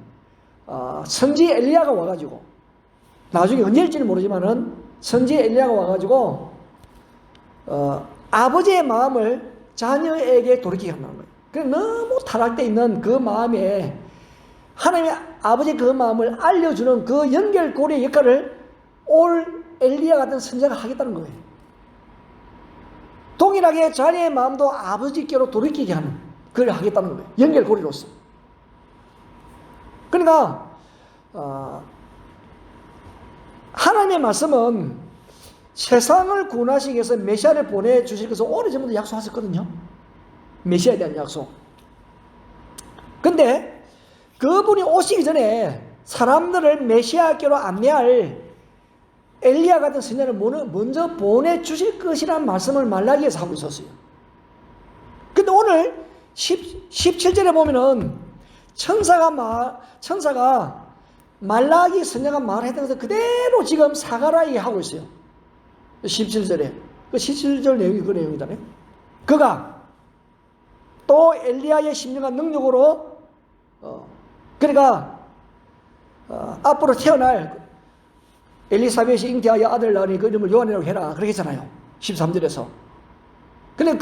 선지 엘리야가 와가지고 나중에 언제일지는 모르지만은 선지 엘리야가 와가지고 아버지의 마음을 자녀에게 돌이키게 한다는 거예요. 그래서 너무 타락되어 있는 그 마음에 하나님의 아버지의 그 마음을 알려주는 그 연결고리의 역할을 올 엘리야 같은 선지자가 하겠다는 거예요. 동일하게 자녀의 마음도 아버지께로 돌이키게 하는 그걸 하겠다는 거예요. 연결고리로서. 그러니까 하나님의 말씀은 세상을 구원하시기 위해서 메시아를 보내주실 것을 오래전부터 약속하셨거든요. 메시아에 대한 약속. 근데 그분이 오시기 전에 사람들을 메시아께로 안내할 엘리야 같은 선지자를 먼저 보내주실 것이라는 말씀을 말라기에서 하고 있었어요. 근데 오늘 17절에 보면은 천사가 말라기 선지자가 말했던 것을 그대로 지금 사가랴에 하고 있어요. 17절에. 그 17절 내용이 그 내용이잖아요. 그가 또 엘리야의 심령과 능력으로 그러니까 앞으로 태어날 엘리사벳이 잉태하여 아들 낳으니 그 이름을 요한이라고 해라. 그렇게 했잖아요. 13절에서. 근데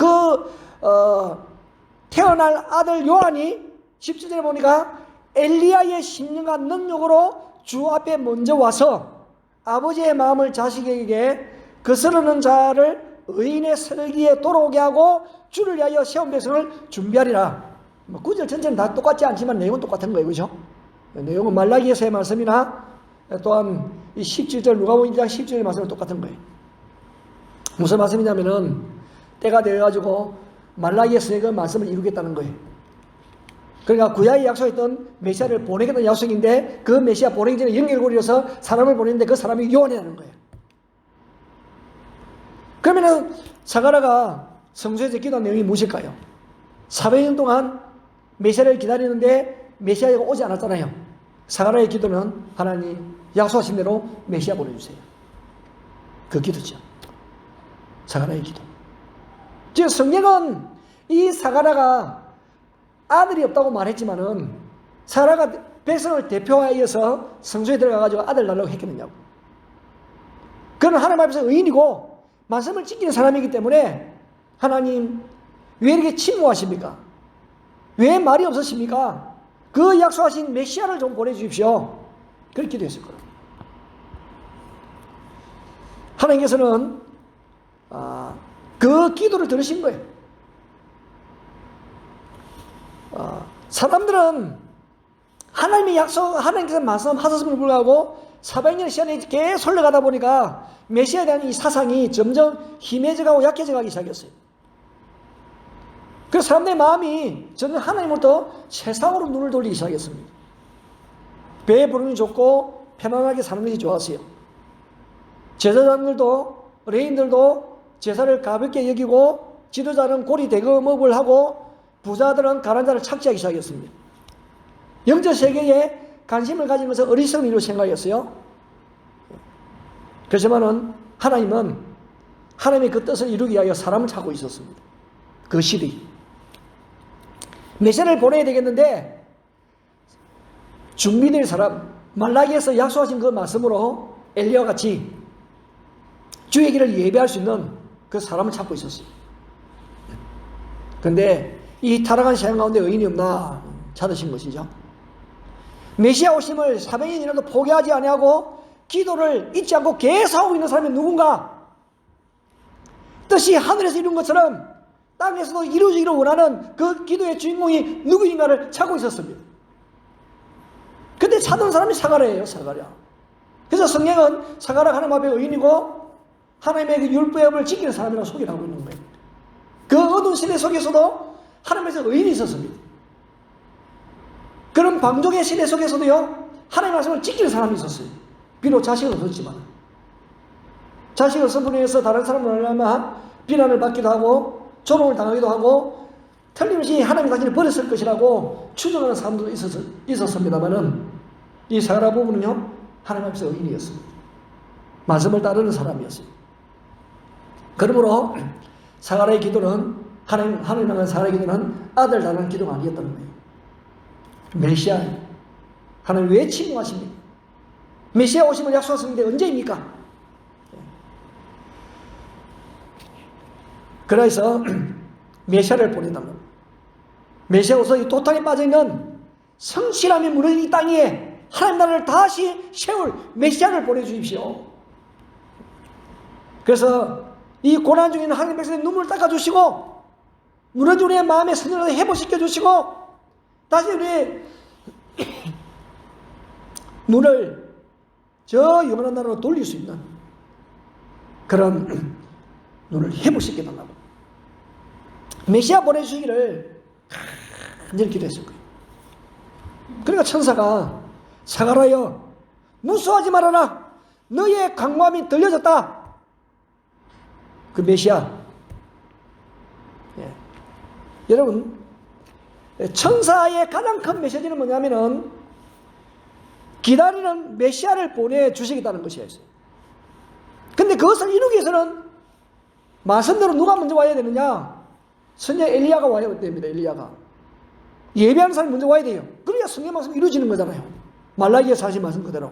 태어날 아들 요한이 17절에 보니까 엘리야의 심령과 능력으로 주 앞에 먼저 와서 아버지의 마음을 자식에게 거스르는 자를 의인의 설기에 돌아오게 하고 주를 위하여 세운 백성을 준비하리라. 구절 전체는 다 똑같지 않지만 내용은 똑같은 거예요. 그죠? 내용은 말라기에서의 말씀이나 또한 이 17절 누가복음 1장 10절의 말씀은 똑같은 거예요. 무슨 말씀이냐면은 때가 되어가지고 말라기에서의 그 말씀을 이루겠다는 거예요. 그러니까 구약에 약속했던 메시아를 보내겠다는 약속인데 그 메시아 보내기 전에 연결고리여서 사람을 보내는데 그 사람이 요한이라는 거예요. 그러면은 사가랴가 성소에서 기도한 내용이 무엇일까요? 400년 동안 메시아를 기다리는데 메시아가 오지 않았잖아요. 사가랴의 기도는 하나님 약속하신 대로 메시아 보내주세요. 그 기도죠. 사가랴의 기도. 즉 성경은 이 사가랴가 아들이 없다고 말했지만은 사가랴가 백성을 대표하여서 성소에 들어가가지고 아들 낳으려고 했겠느냐고. 그는 하나님 앞에서 의인이고 말씀을 지키는 사람이기 때문에 하나님 왜 이렇게 침묵하십니까? 왜 말이 없으십니까? 그 약속하신 메시아를 좀 보내주십시오. 그렇게 기도했을 거예요. 하나님께서는 그 기도를 들으신 거예요. 사람들은 하나님의 약속, 하나님께서 말씀하셨음을 불구하고 400년의 시간이 계속 흘러가다 보니까 메시아에 대한 이 사상이 점점 희미해져가고 약해져가기 시작했어요. 그래서 사람들의 마음이 점점 하나님으로부터 세상으로 눈을 돌리기 시작했습니다. 배 부르는 좋고 편안하게 사는 것이 좋았어요. 제사장들도 레인들도 제사를 가볍게 여기고 지도자는 고리 대금업을 하고 부자들은 가난자를 착취하기 시작했습니다. 영적 세계에 관심을 가진 것은 어리석은 일로 생각했어요. 그렇지만은 하나님은 하나님의 그 뜻을 이루기 위하여 사람을 찾고 있었습니다. 그 시대에 메시아를 보내야 되겠는데 준비될 사람, 말라기에서 약속하신 그 말씀으로 엘리야와 같이 주의 길을 예배할 수 있는 그 사람을 찾고 있었어요. 그런데 이 타락한 세상 가운데 의인이 없나 찾으신 것이죠. 메시아 오심을 400년이라도 포기하지 아니하고 기도를 잊지 않고 계속 하고 있는 사람이 누군가? 뜻이 하늘에서 이룬 것처럼 땅에서도 이루어지기를 원하는 그 기도의 주인공이 누구인가를 찾고 있었습니다. 근데 찾은 사람이 사가랴예요. 사가랴. 그래서 성경은 사가랴가 하나님 앞에 의인이고 하나님의 그 율법을 지키는 사람이라고 소개를 하고 있는 거예요. 그 어두운 시대 속에서도 하나님에서 의인이 있었습니다. 그런 방종의 시대 속에서도요, 하나님의 말씀을 지키는 사람이 있었어요. 비록 자식은 없었지만. 자식 없음으로 인해서 다른 사람을 만나면 비난을 받기도 하고 조롱을 당하기도 하고 틀림없이 하나님 자신을 버렸을 것이라고 추정하는 사람도 있었습니다만은 이 사가랴 부부는요, 하나님 앞에서 의인이었습니다. 말씀을 따르는 사람이었어요. 그러므로 사가랴의 기도는 하나님 향한 사가랴의 기도는 아들 달라는 기도가 아니었다는 거예요. 메시아, 하나님 왜 침묵하십니까? 메시아 오심을 약속하셨는데 언제입니까? 그래서 메시아를 보낸다는 겁니다. 메시아 오서 이 도탄에 빠져있는 성실함이 무너진 이 땅에 하나님 나라를 다시 세울 메시아를 보내주십시오. 그래서 이 고난 중에 있는 하나님 백성의 눈물을 닦아주시고 무너진 우리의 마음의 선율을 회복시켜주시고 다시 우리의 눈을 저 영원한 나라로 돌릴 수 있는 그런 눈을 회복시켜달라고 메시아 보내주시기를 간절히 기도했을 거예요. 그러니까 천사가 사가랴여 무서워하지 말아라. 너의 강구함이 들려졌다. 그 메시아. 예. 여러분 천사의 가장 큰 메시지는 뭐냐면은 기다리는 메시아를 보내주시겠다는 것이에요. 근데 그것을 이루기 위해서는 말씀대로 누가 먼저 와야 되느냐? 선지자 엘리야가 와야 됩니다. 엘리야가 예배하는 사람이 먼저 와야 돼요. 그래야 성경 말씀이 이루어지는 거잖아요. 말라기에서 하신 말씀 그대로.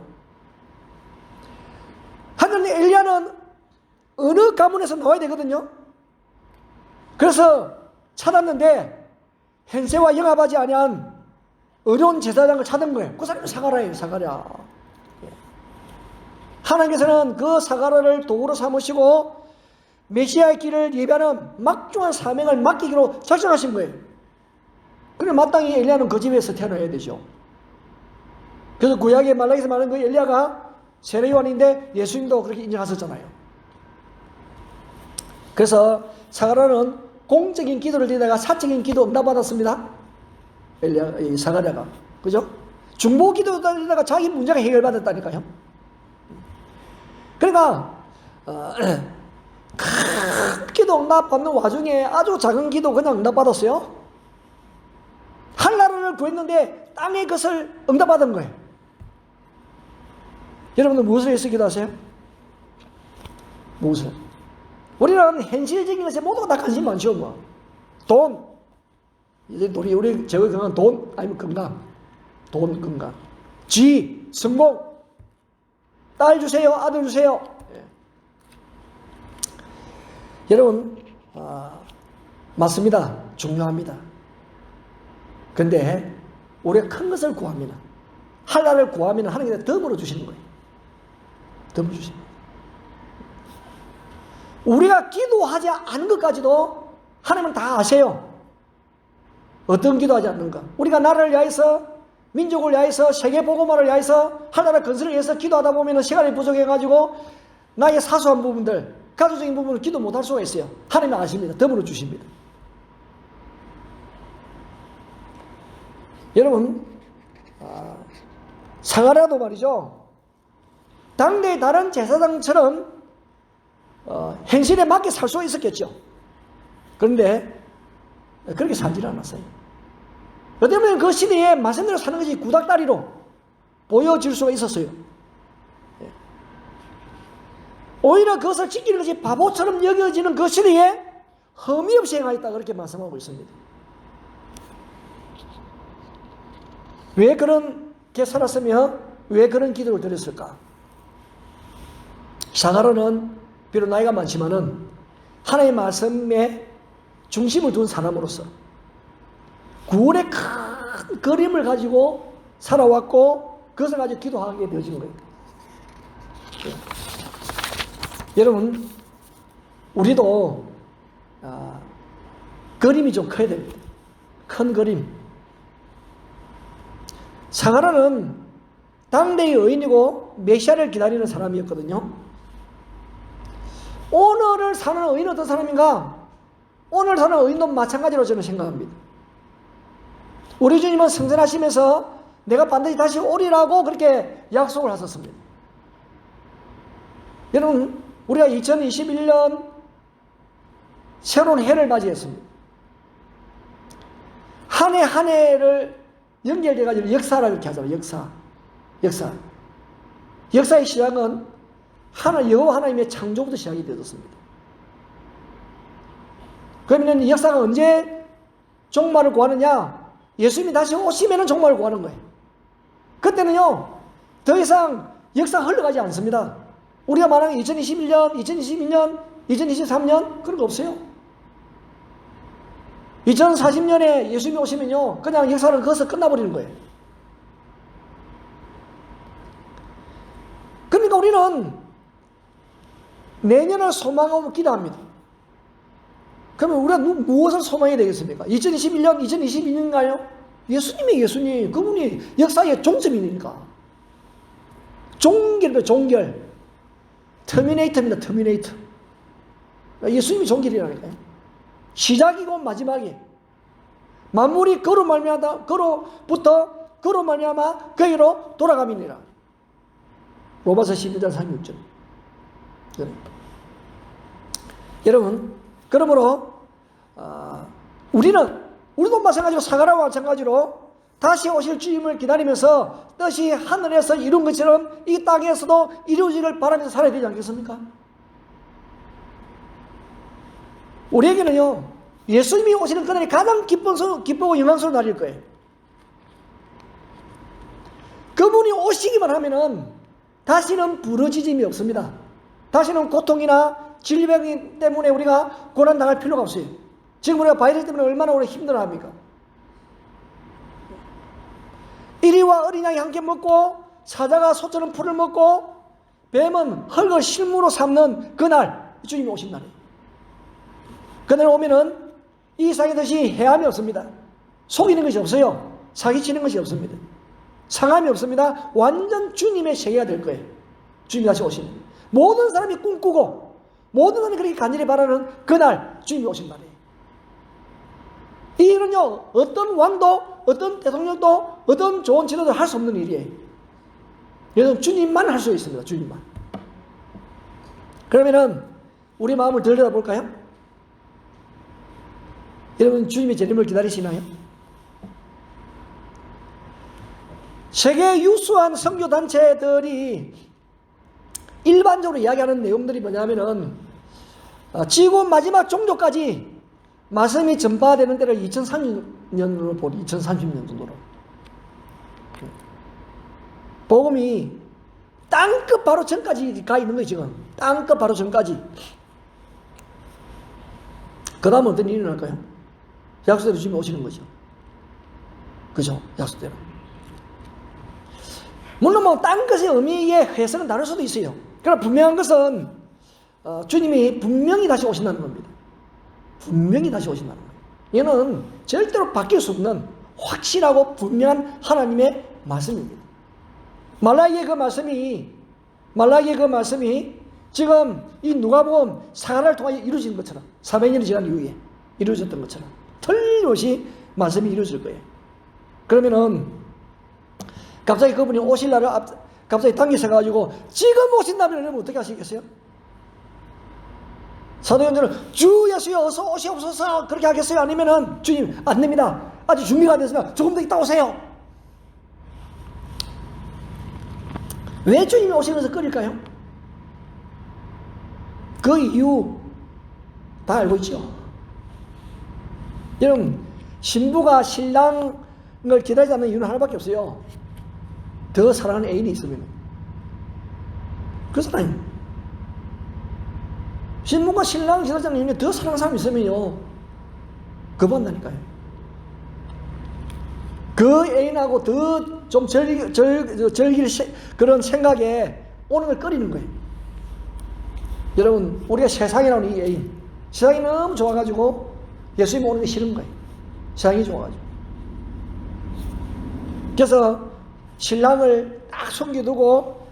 하늘의 엘리야는 어느 가문에서 나와야 되거든요. 그래서 찾았는데 hen세와 영합하지 아니한 어려운 제사장을 찾은 거예요. 그 사람이 사가랴예요. 사가랴. 하나님께서는 그 사가랴를 도구로 삼으시고 메시아의 길을 예배하는 막중한 사명을 맡기기로 작정하신 거예요. 그래 마땅히 엘리야는 그 집에서 태어나야 되죠. 그래서 구약의 말라기에서 말하는 그 엘리야가 세례요한인데 예수님도 그렇게 인정하셨잖아요. 그래서 사가랴는 공적인 기도를 드리다가 사적인 기도 응답받았습니다. 사가랴가. 그죠? 중보 기도 드리다가 자기 문제가 해결받았다니까요. 그러니까 큰 기도 응답받는 와중에 아주 작은 기도 그냥 응답받았어요. 한나라를 구했는데 땅의 것을 응답받은 거예요. 여러분들 무엇을 위해서 기도하세요? 무엇을? 우리는 현실적인 것에 모두가 다 관심 많죠. 뭐. 돈. 이제 우리 제일 건강한 돈 아니면 건강. 돈, 건강. 지, 성공. 딸 주세요. 아들 주세요. 예. 여러분 맞습니다. 중요합니다. 근데 우리가 큰 것을 구합니다. 한나라를 구하면 하나님께서 덤으로 주시는 거예요. 덤으로 주시는 거예요. 우리가 기도하지 않은 것까지도 하나님은 다 아세요. 어떤 기도하지 않는가? 우리가 나라를 위해서, 민족을 위해서, 세계복음화를 위해서, 하나라 건설을 위해서 기도하다 보면 시간이 부족해가지고 나의 사소한 부분들, 가족적인 부분을 기도 못할 수가 있어요. 하나님은 아십니다. 덤으로 주십니다. 여러분 사가랴도 말이죠. 당대의 다른 제사장처럼 행실에 맞게 살 수 있었겠죠. 그런데 그렇게 살지 않았어요. 어쩌면 그 시대에 말씀대로 사는 것이 구닥다리로 보여질 수가 있었어요. 오히려 그것을 지키는 것이 바보처럼 여겨지는 그 시대에 흠이 없이 행하였다, 그렇게 말씀하고 있습니다. 왜 그렇게 살았으며 왜 그런 기도를 드렸을까? 사가랴는 비록 나이가 많지만은 하나님의 말씀에 중심을 둔 사람으로서 구원의 큰 그림을 가지고 살아왔고 그것을 가지고 기도하게 되어진 거예요. 여러분, 우리도 그림이 좀 커야 됩니다. 큰 그림. 사가랴는 당대의 의인이고 메시아를 기다리는 사람이었거든요. 오늘을 사는 의인은 어떤 사람인가? 오늘 사는 의인도 마찬가지로 저는 생각합니다. 우리 주님은 승천하시면서 내가 반드시 다시 오리라고 그렇게 약속을 하셨습니다. 여러분, 우리가 2021년 새로운 해를 맞이했습니다. 한 해 한 해를 연결돼가지고 역사라고 이렇게 하잖아요. 역사. 역사의 시작은 여호와 하나님의 창조부터 시작이 되었습니다. 그러면 이 역사가 언제 종말을 구하느냐? 예수님이 다시 오시면 종말을 구하는 거예요. 그때는요, 더 이상 역사가 흘러가지 않습니다. 우리가 말하는 2021년, 2022년, 2023년 그런 거 없어요. 2040년에 예수님이 오시면요, 그냥 역사는 거기서 끝나버리는 거예요. 그러니까 우리는 내년을 소망하고 기도합니다. 그러면 우리가 무엇을 소망해야 되겠습니까? 2021년, 2022년인가요? 예수님. 그분이 역사의 종점이니까. 종결. 터미네이터입니다. 터미네이터. 예수님이 종결이라니까요. 시작이고 마지막이. 만물이 그로 말미암아 그에게로 돌아감이니라. 로마서 12장 36절. 여러분, 그러므로 우리도 마찬가지로 사가랴와 마찬가지로 다시 오실 주님을 기다리면서 뜻이 하늘에서 이룬 것처럼 이 땅에서도 이루어지를 바라면서 살아야 되지 않겠습니까? 우리에게는요, 예수님이 오시는 그날이 가장 기쁘고 영광스러운 날일 거예요. 그분이 오시기만 하면은 다시는 부르짖음이 없습니다. 다시는 고통이나 질병 때문에 우리가 고난당할 필요가 없어요. 지금 우리가 바이러스 때문에 얼마나 우리 힘들어합니까? 이리와 어린 양이 함께 먹고 사자가 소처럼 풀을 먹고 뱀은 흙을 실무로 삼는 그날, 주님이 오신 날이에요. 그날 오면은 이 세상의 듯이 해함이 없습니다. 속이는 것이 없어요. 사기치는 것이 없습니다. 상함이 없습니다. 완전 주님의 세계가 될 거예요. 주님이 다시 오시는. 모든 사람이 꿈꾸고 모든 사람이 그렇게 간절히 바라는 그날 주님이 오신 날이에요. 이 일은요, 어떤 왕도 어떤 대통령도 어떤 좋은 지도도 할 수 없는 일이에요. 여러분, 주님만 할 수 있습니다. 주님만. 그러면은 우리 마음을 들여다볼까요? 여러분, 주님의 재림을 기다리시나요? 세계 유수한 선교단체들이 일반적으로 이야기하는 내용들이 뭐냐면은 지구 마지막 종교까지 말씀이 전파되는 때를 2030년으로 보니 2030년 정도로 복음이 땅끝 바로 전까지 가 있는 거예요. 지금 땅끝 바로 전까지. 그 다음 어떤 일이 일어날까요? 약속대로 주님이 오시는 거죠. 그죠? 약속대로. 물론 뭐 땅끝의 의미의 해석은 다를 수도 있어요. 그러나 분명한 것은 주님이 분명히 다시 오신다는 겁니다. 분명히 다시 오신다는 거예요. 이는 절대로 바뀔 수 없는 확실하고 분명한 하나님의 말씀입니다. 말라기의 그 말씀이 지금 이 누가복음 사가랴를 통하여 이루어진 것처럼 400년이 지난 이후에 이루어졌던 것처럼 틀림없이 말씀이 이루어질 거예요. 그러면은 갑자기 그분이 오실 날을 갑자기 당기셔가지고 지금 오신다면 여러분 어떻게 하시겠어요? 사도행전은 주 예수여 어서 오시옵소서 그렇게 하겠어요? 아니면은 주님 안 됩니다. 아직 준비가 안 됐으면 조금 더 있다 오세요. 왜 주님이 오시면서 끓일까요? 그 이유 다 알고 있죠. 여러분 신부가 신랑을 기다리지 않는 이유는 하나밖에 없어요. 더 사랑하는 애인이 있으면. 그 사랑이 신부가 신랑을 기다리지 않는 이유는 더 사랑하는 사람이 있으면요 거부한다니까요. 그 애인하고 더 좀 즐길 그런 생각에 오는 걸 꺼리는 거예요. 여러분 우리가 세상에 나오는 이 애인 세상이 너무 좋아가지고 예수님 오는 게 싫은 거예요. 세상이 좋아가지고. 그래서 신랑을 딱 숨겨두고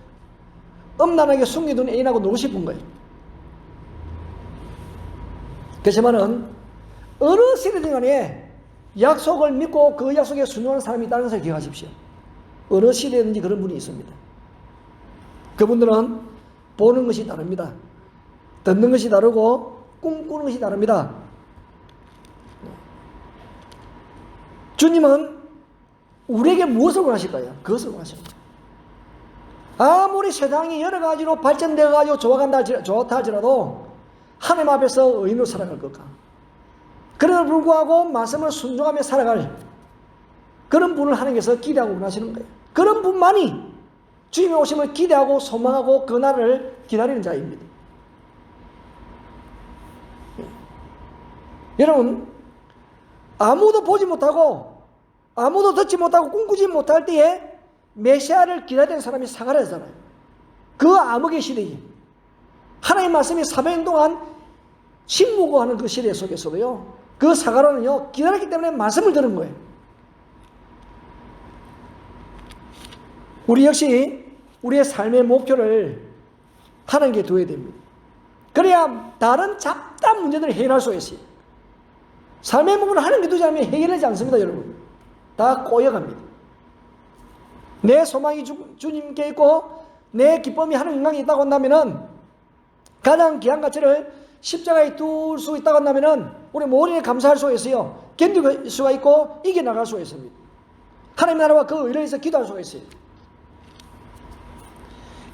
음란하게 숨겨둔 애인하고 놀고 싶은 거예요. 그렇지만은 어느 시대든 간에 약속을 믿고 그 약속에 순종하는 사람이 있다는 것을 기억하십시오. 어느 시대든지 그런 분이 있습니다. 그분들은 보는 것이 다릅니다. 듣는 것이 다르고 꿈꾸는 것이 다릅니다. 주님은 우리에게 무엇을 원하실까요? 그것을 원하십니다. 아무리 세상이 여러 가지로 발전되어가지고 좋다 할지라도 하나님 앞에서 의인으로 살아갈 것까? 그럼에도 불구하고 말씀을 순종하며 살아갈 그런 분을 하나님께서 기대하고 원하시는 거예요. 그런 분만이 주님의 오심을 기대하고 소망하고 그 날을 기다리는 자입니다. 여러분 아무도 보지 못하고 아무도 듣지 못하고 꿈꾸지 못할 때에 메시아를 기다리는 사람이 사가랴잖아요. 그 암흑의 시대에 하나님의 말씀이 400년 동안 침묵하는 그 시대 속에서도요 그 사가랴는요 기다렸기 때문에 말씀을 들은 거예요. 우리 역시 우리의 삶의 목표를 하나님께 두어야 됩니다. 그래야 다른 잡다한 문제들을 해결할 수 있어요. 삶의 목표를 하나님께 두지 않으면 해결하지 않습니다. 여러분 다 꼬여갑니다. 내 소망이 주님께 있고 내 기쁨이 하나님 영광이 있다고 한다면 가장 귀한 가치를 십자가에 둘 수 있다고 한다면 우리 모든 일 감사할 수가 있어요. 견딜 수가 있고 이겨나갈 수가 있습니다. 하나님의 나라와 그 의를 위해서 기도할 수가 있어요.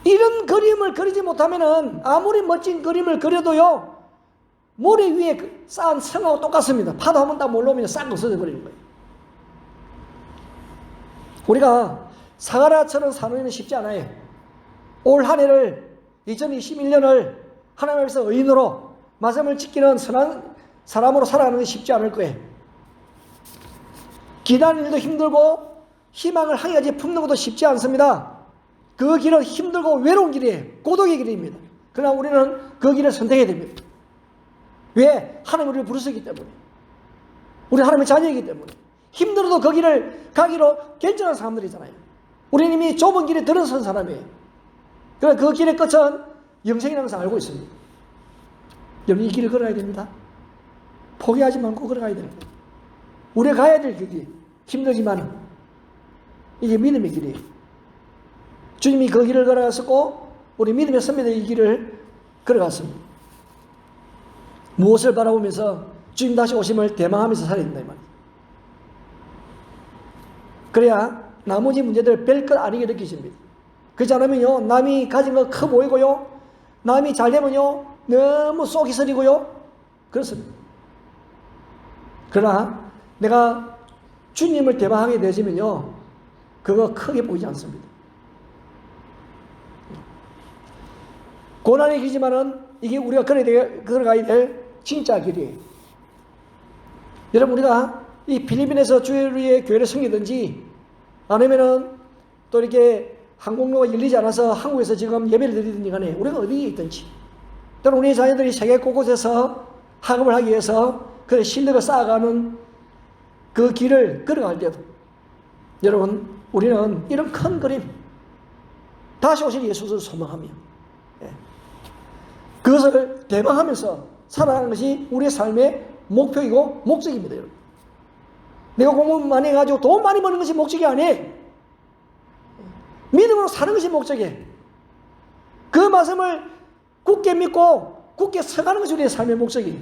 이런 그림을 그리지 못하면 아무리 멋진 그림을 그려도요 모래 위에 쌓은 성하고 똑같습니다. 파도 한 번 딱 몰려오면 싹 없어져 버리는 거예요. 우리가 사가랴처럼 사는 일은 쉽지 않아요. 올 한 해를 2021년을 하나님 앞에서 의인으로 말씀을 지키는 선한 사람으로 살아가는 것이 쉽지 않을 거예요. 기다리는 일도 힘들고 희망을 한 가지 품는 것도 쉽지 않습니다. 그 길은 힘들고 외로운 길이에요. 고독의 길입니다. 그러나 우리는 그 길을 선택해야 됩니다. 왜? 하나님 우리를 부르셨기 때문에. 우리 하나님의 자녀이기 때문에. 힘들어도 그 길을 가기로 결정한 사람들이잖아요. 우리는 이미 좁은 길에 들어선 사람이에요. 그러나 그 길의 끝은 영생이라는 것을 알고 있습니다. 여러분 이 길을 걸어야 됩니다. 포기하지 말고 걸어가야 됩니다. 우리가 가야 될 그 길. 힘들지만 이게 믿음의 길이에요. 주님이 그 길을 걸어갔었고 우리 믿음의 선배들 이 길을 걸어갔습니다. 무엇을 바라보면서 주님 다시 오심을 대망하면서 살아야 된다 이 말이에요. 그래야 나머지 문제들 별것 아니게 느끼십니다. 그렇지 않으면요 남이 가진 거 커 보이고요 남이 잘 되면요 너무 쏙이 서리고요 그렇습니다. 그러나 내가 주님을 대망하게 되시면요 그거 크게 보이지 않습니다. 고난의 길이지만은 이게 우리가 걸어가야 될 진짜 길이에요. 여러분 우리가 이 필리핀에서 주의 교회를 섬기든지 아니면은 또 이렇게 항공로가 열리지 않아서 한국에서 지금 예배를 드리든지 간에 우리가 어디에 있든지 또는 우리 자녀들이 세계 곳곳에서 학업을 하기 위해서 그 실력을 쌓아가는 그 길을 걸어갈 때도 여러분 우리는 이런 큰 그림 다시 오실 예수를 소망하며 그것을 대망하면서 살아가는 것이 우리의 삶의 목표이고 목적입니다. 여러분. 내가 공부 많이 해가지고 돈 많이 버는 것이 목적이 아니에요. 믿음으로 사는 것이 목적이에요. 그 말씀을 굳게 믿고 굳게 서가는 것이 우리의 삶의 목적이에요.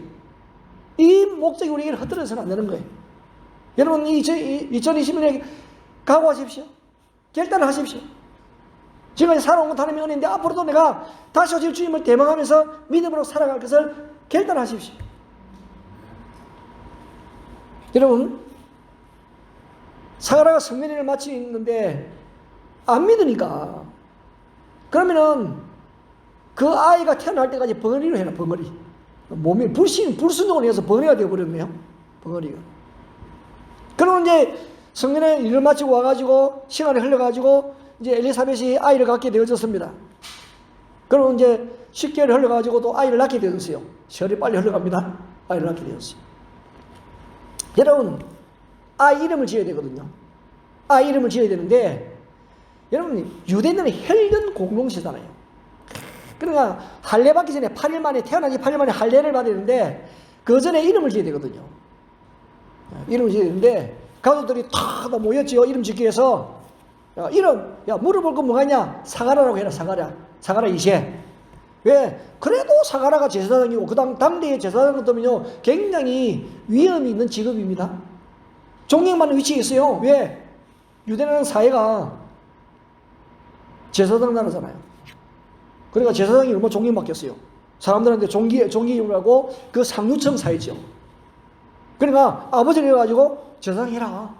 이 목적이 우리에게 흩어져서는 안 되는 거예요. 여러분 2020년에 각오하십시오. 결단을 하십시오. 지금까지 살아온 건 하나님의 은혜인데 앞으로도 내가 다시 오실 주님을 대망하면서 믿음으로 살아갈 것을 결단하십시오. 여러분 사가랴가 성년회를 마치는데 안 믿으니까 그러면은 그 아이가 태어날 때까지 벙어리로 해라. 벙어리. 몸이 불순종을 해서 벙어리가 되어버렸네요. 벙어리가. 그러면 이제 성년회 일을 마치고 와가지고 시간이 흘러가지고 이제 엘리사벳이 아이를 갖게 되어졌습니다. 그러면 이제 10개월이 흘러가지고 또 아이를 낳게 되었어요. 세월이 빨리 흘러갑니다. 아이를 낳게 되었어요. 여러분 아이 이름을 지어야 되거든요. 아이 이름을 지어야 되는데 여러분 유대인들은 혈연 공동체잖아요. 그러니까 할례 받기 전에 8일 만에 태어나지 8일 만에 할례를 받아야 되는데 그 전에 이름을 지어야 되거든요. 이름을 지어야 되는데 가족들이 다 모였지요. 이름 짓기 위해서 이름 물어볼 거 뭐가 있냐? 사가랴라고 해라. 사가랴 2세. 왜? 그래도 사가랴가 제사장이고 그 당대의 제사장 같으면요 굉장히 위험이 있는 직업입니다. 존경받는 위치에 있어요. 왜? 유대라는 사회가 제사장 나라잖아요. 그러니까 제사장이 얼마나 존경받겠어요. 사람들한테 존경이라고 그 상류층 사회죠. 그러니까 아버지를 해가지고 제사장 해라.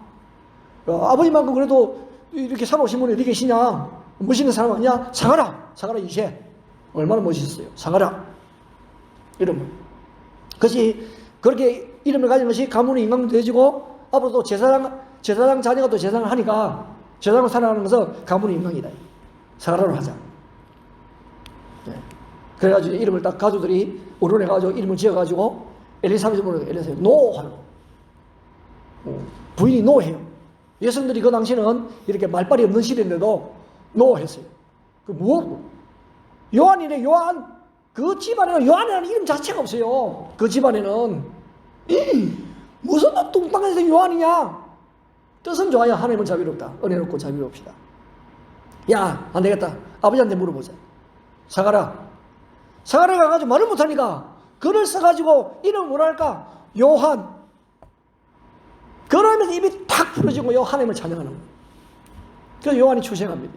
아버지만큼 그래도 이렇게 살아오신 분이 어디 계시냐? 멋있는 사람 아니냐? 사가랴 2세. 얼마나 멋있었어요. 사가랴 이름을. 그것이 그렇게 이름을 가진 것이 가문의 인간도 되어지고 앞으로 또 제사장 자녀가 또 제사장을 하니까 제사장을 살아가는 것은 가문의 인간이다. 사가랴로 하자. 네. 그래가지고 이름을 딱 가족들이 오론해가지고 이름을 지어가지고 엘리사벳을 부르는 엘리사벳 노하고 부인이 노해요. 여성들이 그 당시에는 이렇게 말빨이 없는 시대인데도 노했어요. 그 무엇? 요한이래. 요한. 그 집안에는 요한이라는 이름 자체가 없어요. 그 집안에는 무슨 뚱땅해서 요한이냐? 뜻은 좋아요. 하나님은 자비롭다. 은혜롭고 자비롭시다. 야, 안 되겠다. 아버지한테 물어보자. 사가랴가 가가지고 말을 못하니까 글을 써가지고 이름 뭐라 할까? 요한. 그러면서 입이 탁 풀어지고 하나님을 찬양하는 거예요. 그래서 요한이 출생합니다.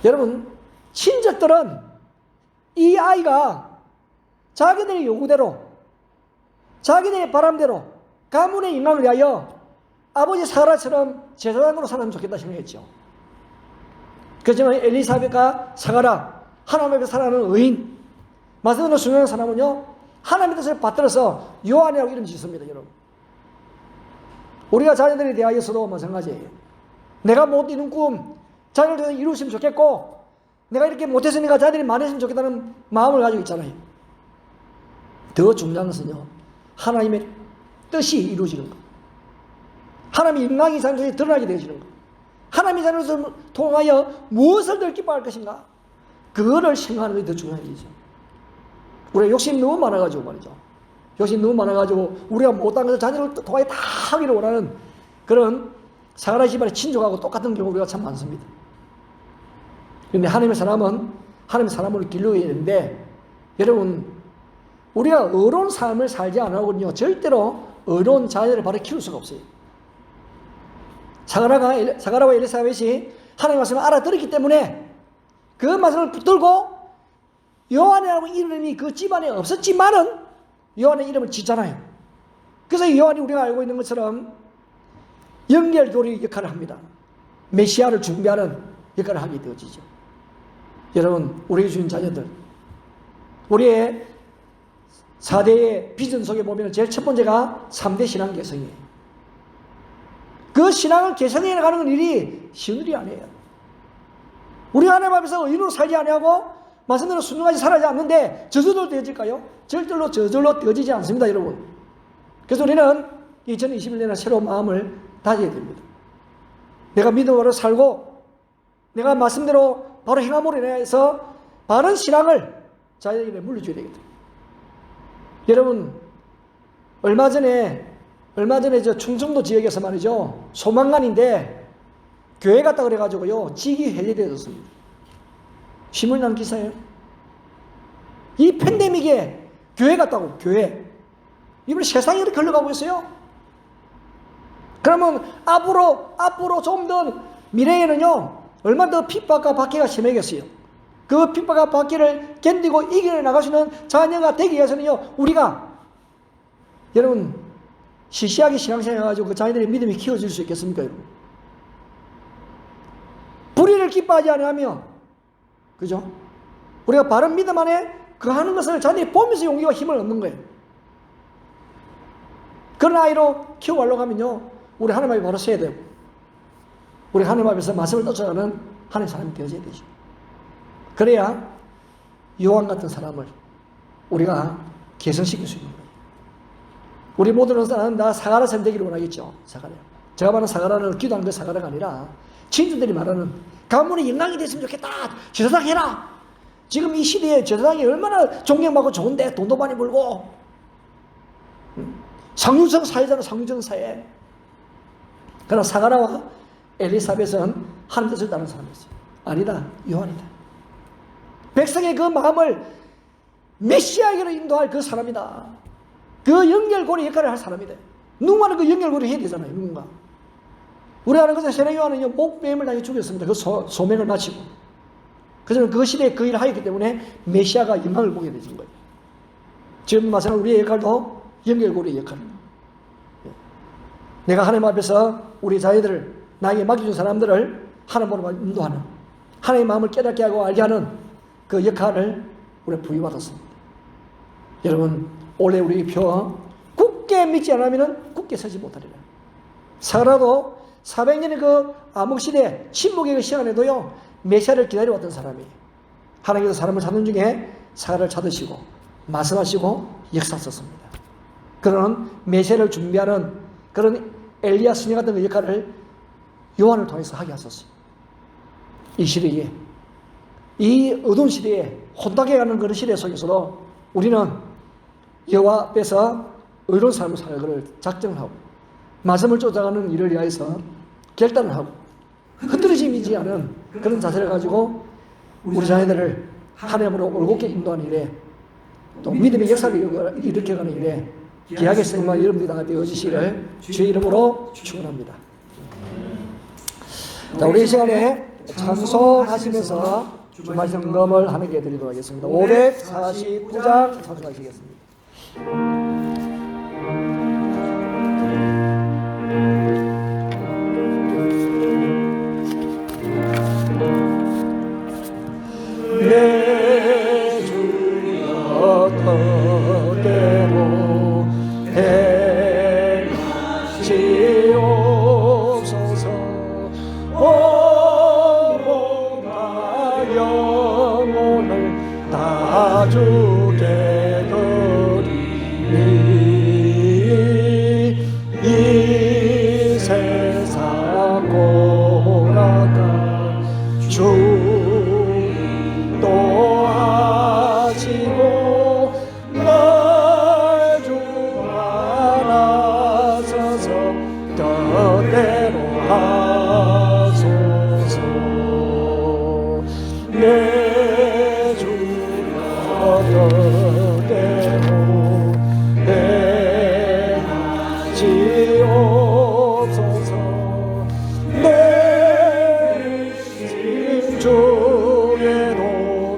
여러분 친척들은 이 아이가 자기들의 요구대로 자기들의 바람대로 가문의 인간을 위하여 아버지 사가랴처럼 제사장으로 살았으면 좋겠다 생각했죠. 그렇지만 엘리사벳과 사가랴 하나님 앞에 살아가는 의인 말씀으로 중요한 사람은요 하나님의 뜻을 받들어서 요한이라고 이름 짓습니다. 여러분 우리가 자녀들에 대하여서도 마찬가지예요. 내가 못 이룬 꿈 자녀들이 이루었으면 좋겠고 내가 이렇게 못했으니까 자녀들이 많았으면 좋겠다는 마음을 가지고 있잖아요. 더 중요한 것은요 하나님의 뜻이 이루어지는 것, 하나님의 영광이 자녀들에 드러나게 되어지는 것, 하나님의 자녀들을 통하여 무엇을 더 기뻐할 것인가 그거를 생각하는 것이 더 중요한 일이죠. 우리가 욕심이 너무 많아가지고 말이죠. 욕심이 너무 많아가지고 우리가 못한 것을 자녀를 통하여 다 하기를 원하는 그런 사가랴 집안의 친족하고 똑같은 경우가 참 많습니다. 그런데 하나님의 사람은 하나님의 사람으로 길러야 되는데 여러분 우리가 의로운 삶을 살지 않으면요 절대로 의로운 자녀를 바로 키울 수가 없어요. 사가랴와 엘리사벳이 하나님의 말씀을 알아들었기 때문에 그 말씀을 붙들고 요한이라고 이름이 그 집안에 없었지만은 요한의 이름을 짓잖아요. 그래서 요한이 우리가 알고 있는 것처럼 연결고리 역할을 합니다. 메시아를 준비하는 역할을 하게 되어지죠. 여러분 우리의 주인 자녀들 우리의 4대의 비전 속에 보면 제일 첫 번째가 3대 신앙 개성이에요. 그 신앙을 개성해 나가는 일이 쉬운 일이 아니에요. 우리가 하나님 앞에서 의인으로 살지 아니하고 말씀대로 순종하지 살아지 않는데 저절로 되어질까요? 절대로 저절로 되어지지 않습니다. 여러분. 그래서 우리는 2021년에 새로운 마음을 다져야 됩니다. 내가 믿음으로 살고 내가 말씀대로 바로 행함으로 인해서 바른 신앙을 자녀에게 물려줘야 되겠다. 여러분 얼마 전에 저 충청도 지역에서 말이죠 소망관인데 교회 갔다 그래가지고요 직이 해제되었습니다. 신문 난 기사예요. 이 팬데믹에 교회 갔다고 교회 이번 세상이 이렇게 흘러가고 있어요. 그러면 앞으로 좀 더 미래에는요 얼마나 더 핍박과 박해가 심해겠어요. 그 핍박과 박해를 견디고 이겨나갈 수 있는 자녀가 되기 위해서는요 우리가 여러분 시시하게 신앙생활 해가지고 그 자녀들의 믿음이 키워질 수 있겠습니까? 여러분? 불의를 기뻐하지 않으며 그죠? 우리가 바른 믿음 안에 그 하는 것을 자녀들이 보면서 용기와 힘을 얻는 거예요. 그런 아이로 키워가려고 하면요 우리 하나님 앞에 바로 서야 되고 우리 하나님 앞에서 말씀을 쫓아가는 하나님의 사람이 되어져야 되죠. 그래야 요한 같은 사람을 우리가 개선시킬 수 있는 거예요. 우리 모두는 나 사가랴 쌤 되기를 원하겠죠. 사가랴. 제가 말하는 사가랴는 기도하는 그 사가랴가 아니라 친구들이 말하는 가문의 영광이 됐으면 좋겠다. 제사장 해라. 지금 이 시대에 제사장이 얼마나 존경받고 좋은데 돈도 많이 벌고 상류층 사회잖아. 상류층 사회. 그러나 사가랴와 엘리사벳은 하나님 뜻을 따르는 사람이었어요. 아니다. 요한이다. 백성의 그 마음을 메시아에게로 인도할 그 사람이다. 그 연결고리 역할을 할 사람이다. 누군가는 그 연결고리 해야 되잖아요. 누군가. 우리 아는 것은 세례 요한은 목뱀을 당해 죽였습니다. 그 소명을 마치고. 그래서 그 시대에 그 일을 하였기 때문에 메시아가 영광을 보게 되신 거예요. 지금 마찬가지로 우리의 역할도 연결고리의 역할입니다. 내가 하나님 앞에서 우리 자녀들을 나에게 맡겨준 사람들을 하나님으로 인도하는 하나님의 마음을 깨닫게 하고 알게 하는 그 역할을 우리가 부여받았습니다. 여러분 올해 우리 표 굳게 믿지 않으면 굳게 서지 못하리라. 사라도 400년의 그 암흑시대 침묵의 그 시간에도요 메시아를 기다려왔던 사람이 하나님께서 사람을 찾는 중에 사라를 찾으시고 말씀하시고 역사하셨습니다. 그런 메시아를 준비하는 그런 엘리야 스님 같은 그 역할을 요한을 통해서 하게 하셨어요. 이 시대에 이 어두운 시대에 혼탁해 가는 그런 시대 속에서도 우리는 여호와 앞에서 의로운 삶을 살기를 작정을 하고 말씀을 쫓아가는 일을 위하여서 결단을 하고 흔들리지 않은 그런 자세를 가지고 우리 자녀들을 하나님으로 올곧게 인도하는 일에 또 믿음의 역사를 일으켜가는 일에 귀하게 쓰임과 여러분들이 되어지시기를 주의 이름으로 축원합니다. 자, 우리 이 시간에 찬송하시면서 주말 점검을 하나님께 드리도록 하겠습니다. 549장 찬송하시겠습니다. 내 주여 뜻대로 행하시옵소서. 온몸과 영혼을 다 주게 드리니 이 세상 고나가 주 인도하시고 날 주 안아서서 뜻대로 하소서. 내 주여 뜻대로 행하시옵소서. 내 심중에도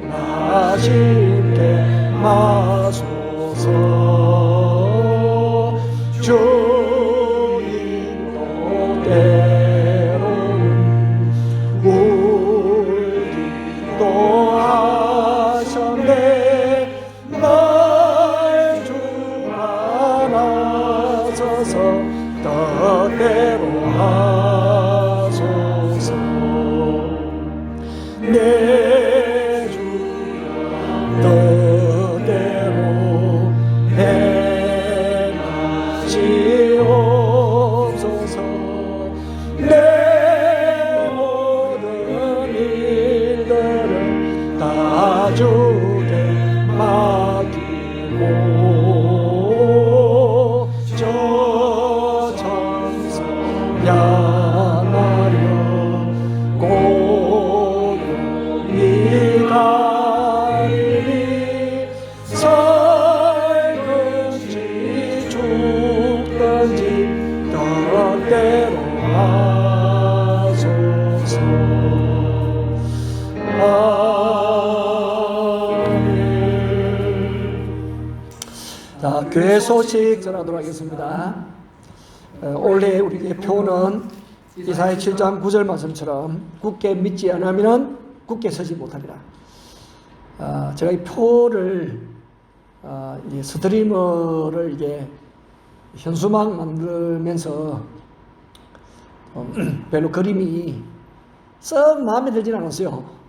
나심게 마소서. 주님도 때로는 울기도 하셨네. 날 주 안아서서 뜻대로 하소서. 내 주여 뜻대로 행하시옵소서. 내 모든 일들을 다 주게 맡기고 저 천사 향하려 교회 소식 전하도록 하겠습니다. 올해 우리의 표는 이사야 7장 9절 말씀처럼 굳게 믿지 않으면 굳게 서지 못하리라. 제가 이 표를 이 스트리머를 이게 현수막 만들면서 별로 그림이 썩 마음에 들진 않았어요.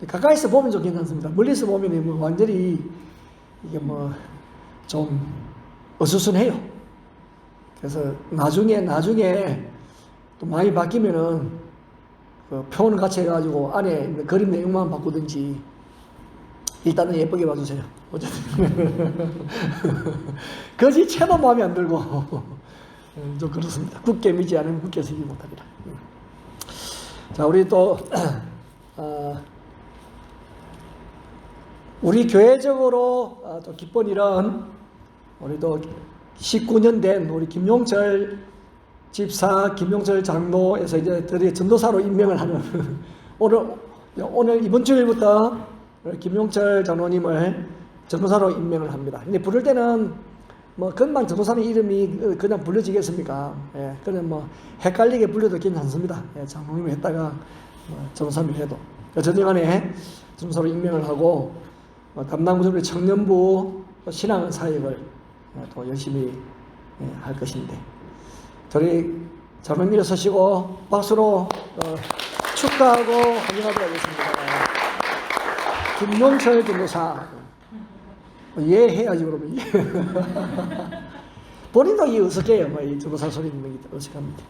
가까이서 보면 좀 괜찮습니다. 멀리서 보면 뭐 완전히 이게 뭐 좀 어수선해요. 그래서 나중에 또 많이 바뀌면은 그 표는 같이 해가지고 안에 있는 그림 내용만 바꾸든지 일단은 예쁘게 봐주세요. 어쨌든 거지 채도 마음에 안 들고 좀 그렇습니다. 굳게 믿지 않으면 굳게 서지 못합니다. 자, 우리 또 우리 교회적으로 또 기쁜 일은 우리도 19년 된 우리 김용철 집사, 김용철 장로에서 이제 드디어 전도사로 임명을 하는 오늘 이번 주일부터 김용철 장로님을 전도사로 임명을 합니다. 근데 부를 때는 뭐 금방 전도사님 이름이 그냥 불려지겠습니까? 예, 그냥 뭐 헷갈리게 불려도 괜찮습니다. 예, 장로님 했다가 뭐 전도사님 해도 저녁안에 전도사로 임명을 하고 담당 부서의 청년부 신앙 사역을 또 열심히 할 것인데 저희 장로님 일어서시고 박수로 축하하고 환영하도록 하겠습니다. 김용철 전도사 해야지 그러면 본인도 이 어색해요. 이 전도사 소리 듣는 게 어색합니다.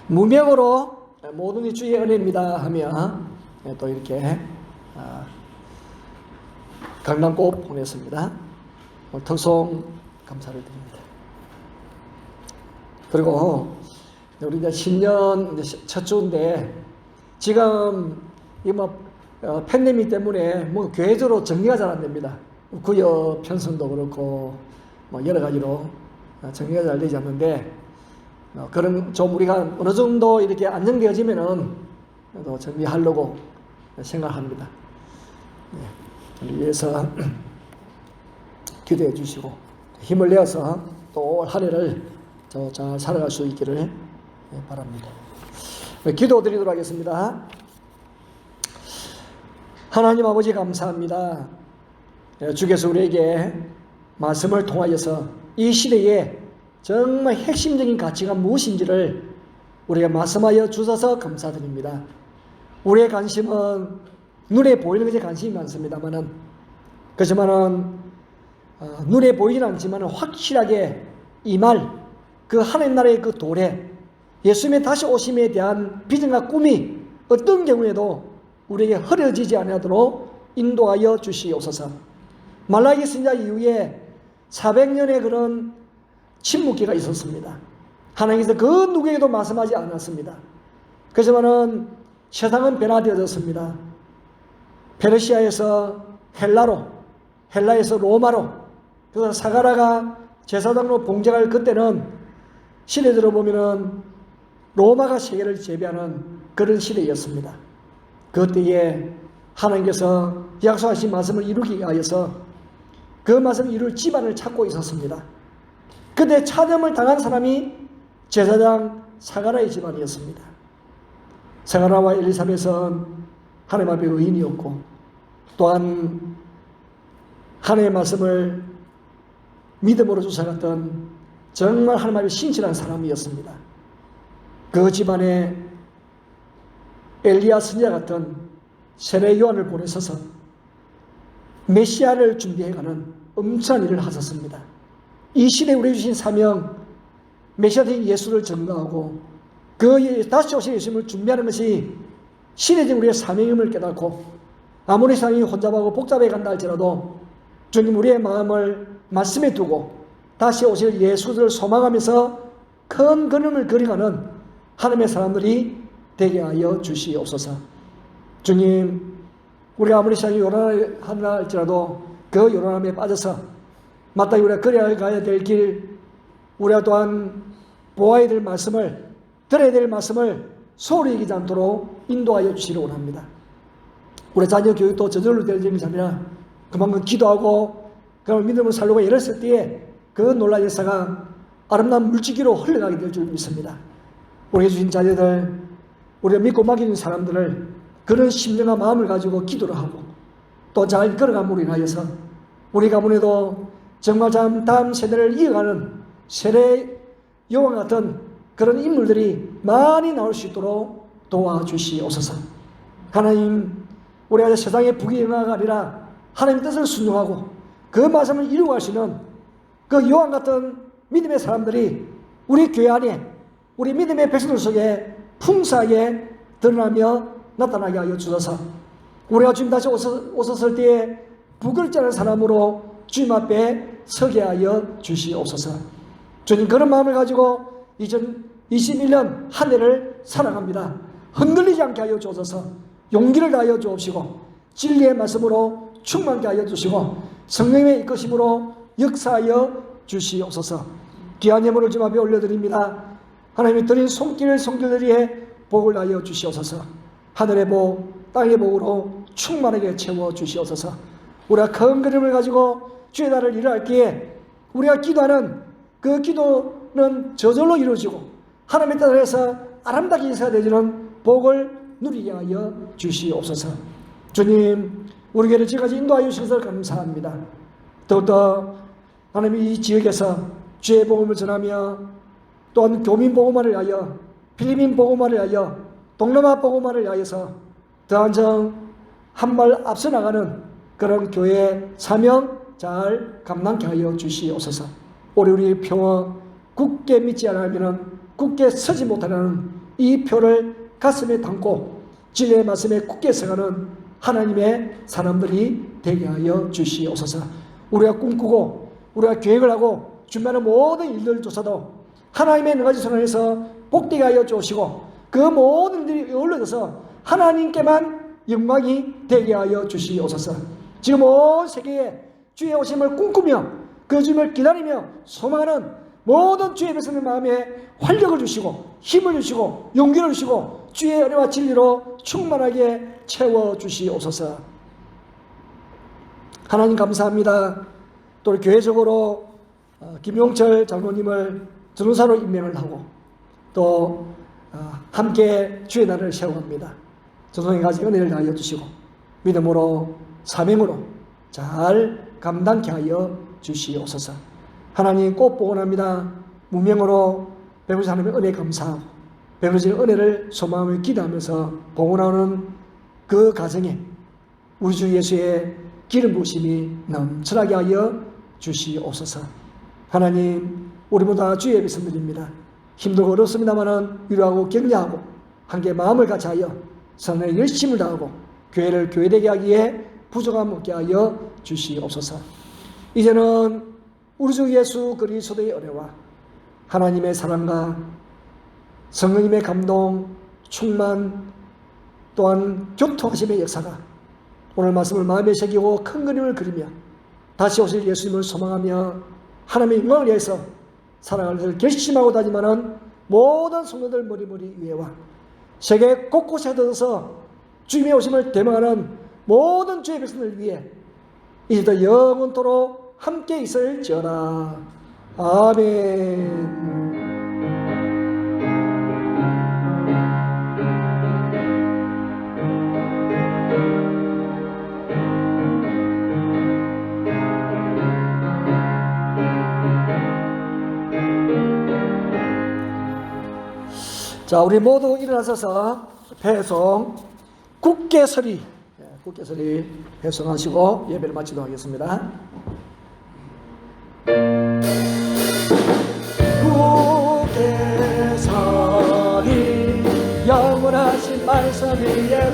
무명으로 모든 이 주의 은혜입니다 하며 또 이렇게 강남꽃 보냈습니다. 특송 감사를 드립니다. 그리고 우리 이제 신년 첫 주인데 지금 이 팬데믹 때문에 뭐 교회적으로 정리가 잘 안 됩니다. 구역 편성도 그렇고 뭐 여러 가지로 정리가 잘 되지 않는데 그런 좀 우리가 어느 정도 이렇게 안정되어지면은 또 정리하려고 생각합니다. 우리 위해서 기도해 주시고 힘을 내어서 또 한 해를 잘 살아갈 수 있기를 바랍니다. 기도 드리도록 하겠습니다. 하나님 아버지 감사합니다. 주께서 우리에게 말씀을 통하여서 이 시대에 정말 핵심적인 가치가 무엇인지를 우리가 말씀하여 주셔서 감사드립니다. 우리의 관심은 눈에 보이는 것에 관심이 많습니다만은 그렇지만은 눈에 보이진 않지만 확실하게 이 말 그 하나님 나라의 그 도래 예수님의 다시 오심에 대한 비전과 꿈이 어떤 경우에도 우리에게 흐려지지 않도록 인도하여 주시옵소서. 말라기 선지자 이후에 400년의 그런 침묵기가 있었습니다. 하나님께서 그 누구에게도 말씀하지 않았습니다. 그렇지만은 세상은 변화되어졌습니다. 페르시아에서 헬라로, 헬라에서 로마로, 그래서 사가라가 제사장으로 봉정할 그때는 시대들어 보면은 로마가 세계를 제비하는 그런 시대였습니다. 그때에 하나님께서 약속하신 말씀을 이루기 위하여서 그 말씀을 이룰 집안을 찾고 있었습니다. 그때 차점을 당한 사람이 제사장 사가라의 집안이었습니다. 사가라와 엘리사벳은 하나님 앞에 의인이었고 또한 하나님의 말씀을 믿음으로 쫓아갔던 정말 하나님 앞에 신실한 사람이었습니다. 그 집안에 엘리야 선지자 같은 세례 요한을 보내셔서 메시아를 준비해가는 엄청난 일을 하셨습니다. 이 시대에 우리에게 주신 사명, 메시아된 예수를 증거하고 그 다시 오실 예수님을 준비하는 것이 시대적 우리의 사명임을 깨닫고 아무리 사명이 혼잡하고 복잡해 간다 할지라도 주님 우리의 마음을 말씀에 두고 다시 오실 예수를 소망하면서 큰 그림을 그려가는 하나님의 사람들이 되게 하여 주시옵소서. 주님, 우리가 아무리 시간이 요란하다 할지라도 그 요란함에 빠져서 마땅히 우리가 그려야 가야 될 길, 우리가 또한 보아야 될 말씀을, 들어야 될 말씀을 소홀히 여기지 않도록 인도하여 주시기 원합니다. 우리 자녀 교육도 저절로 될 점이 아니라 그만큼 기도하고 그런 믿음을 살려고 열었을 때에 그 놀라운 역사가 아름다운 물지기로 흘러가게 될 줄 믿습니다. 우리에게 주신 자녀들, 우리가 믿고 맡기는 사람들을 그런 심령과 마음을 가지고 기도를 하고 또 잘 걸어감으로 인하여서 우리 가문에도 정말 참 다음 세대를 이어가는 세례 요한 같은 그런 인물들이 많이 나올 수 있도록 도와주시옵소서. 하나님, 우리가 세상의 부귀영화가 아니라 하나님의 뜻을 순종하고 그 말씀을 이루어갈 수 있는 그 요한 같은 믿음의 사람들이 우리 교회 안에 우리 믿음의 백성들 속에 풍성하게 드러나며 나타나게 하여 주소서. 우리가 주님 다시 오셨을 때에 부끄럽지 않은 사람으로 주님 앞에 서게 하여 주시옵소서. 주님, 그런 마음을 가지고 2021년 한 해를 살아갑니다. 흔들리지 않게 하여 주옵소서. 용기를 다하여 주옵시고 진리의 말씀으로 충만케 하여 주시고 성령의 이끄심으로 역사하여 주시옵소서. 귀한 예물을 주님 앞에 올려드립니다. 하나님이 드린 손길들이에 복을 다하여 주시옵소서. 하늘의 복, 땅의 복으로 충만하게 채워 주시옵소서. 우리가 큰 그림을 가지고 주의 날을 일어날기에 우리가 기도하는 그 기도는 저절로 이루어지고 하나님의 뜻을 해서 아름답게 인사되지는 복을 누리게 하여 주시옵소서. 주님, 우리 교회를 지금까지 인도하여 주셔서 감사합니다. 더욱더 하나님이 이 지역에서 주의 복음을 전하며 또한 교민 복음화를 위하여 필리핀 복음화를 위하여 동남아 복음화를 위하여서 더한정 한 발 앞서 나가는 그런 교회의 사명 잘 감당케 하여 주시옵소서. 우리 평화 굳게 믿지 않으면 굳게 서지 못하는 이 표를 가슴에 담고 진리의 말씀에 굳게 서가는 하나님의 사람들이 되게 하여 주시옵소서. 우리가 꿈꾸고 우리가 계획을 하고 준비하는 모든 일들조차도 하나님의 능하지 손안에서 복되게 하여 주시고 그 모든 일들이 어울려져서 하나님께만 영광이 되게 하여 주시옵소서. 지금 온 세계에 주의 오심을 꿈꾸며 그 주님을 기다리며 소망하는 모든 주의 백성의 마음에 활력을 주시고 힘을 주시고 용기를 주시고 주의 은혜와 진리로 충만하게 채워 주시옵소서. 하나님 감사합니다. 또 교회적으로 김용철 장로님을 전도사로 임명을 하고 또 함께 주의 날을 세워갑니다. 전도사님 가지 은혜를 다하여 주시고 믿음으로 사명으로 잘 감당케 하여 주시옵소서. 하나님 꼭 복원합니다. 무명으로 베푸신 하나님의 은혜 감사하고 베푸신 은혜를 소망하며 기도하면서 복원하는 그 가정에 우리 주 예수의 기름 부으심이 넘쳐나게 하여 주시옵소서. 하나님, 우리 모두 다 주의 백성들입니다. 힘들고 어렵습니다마는 위로하고 격려하고 함께 마음을 같이 하여 선의 열심을 다하고 교회를 교회되게 하기에 부족함 없게 하여 주시옵소서. 이제는 우리 주 예수 그리스도의 은혜와 하나님의 사랑과 성령님의 감동, 충만 또한 교통하심의 역사가 오늘 말씀을 마음에 새기고 큰 그림을 그리며 다시 오실 예수님을 소망하며 하나님의 영광을 위해서 살아갈 것을 결심하고 다니마는 모든 성도들 머리머리 위에와 세계 곳곳에 들어서 주님의 오심을 대망하는 모든 주의 백성들 위해 이제도 영원토록 함께 있을지어다. 아멘. 자, 우리 모두 일어나셔서 배송 굳게 서리 배송하시고 예배를 마치도록 하겠습니다. 굳게 서리 영원하신 말씀 위에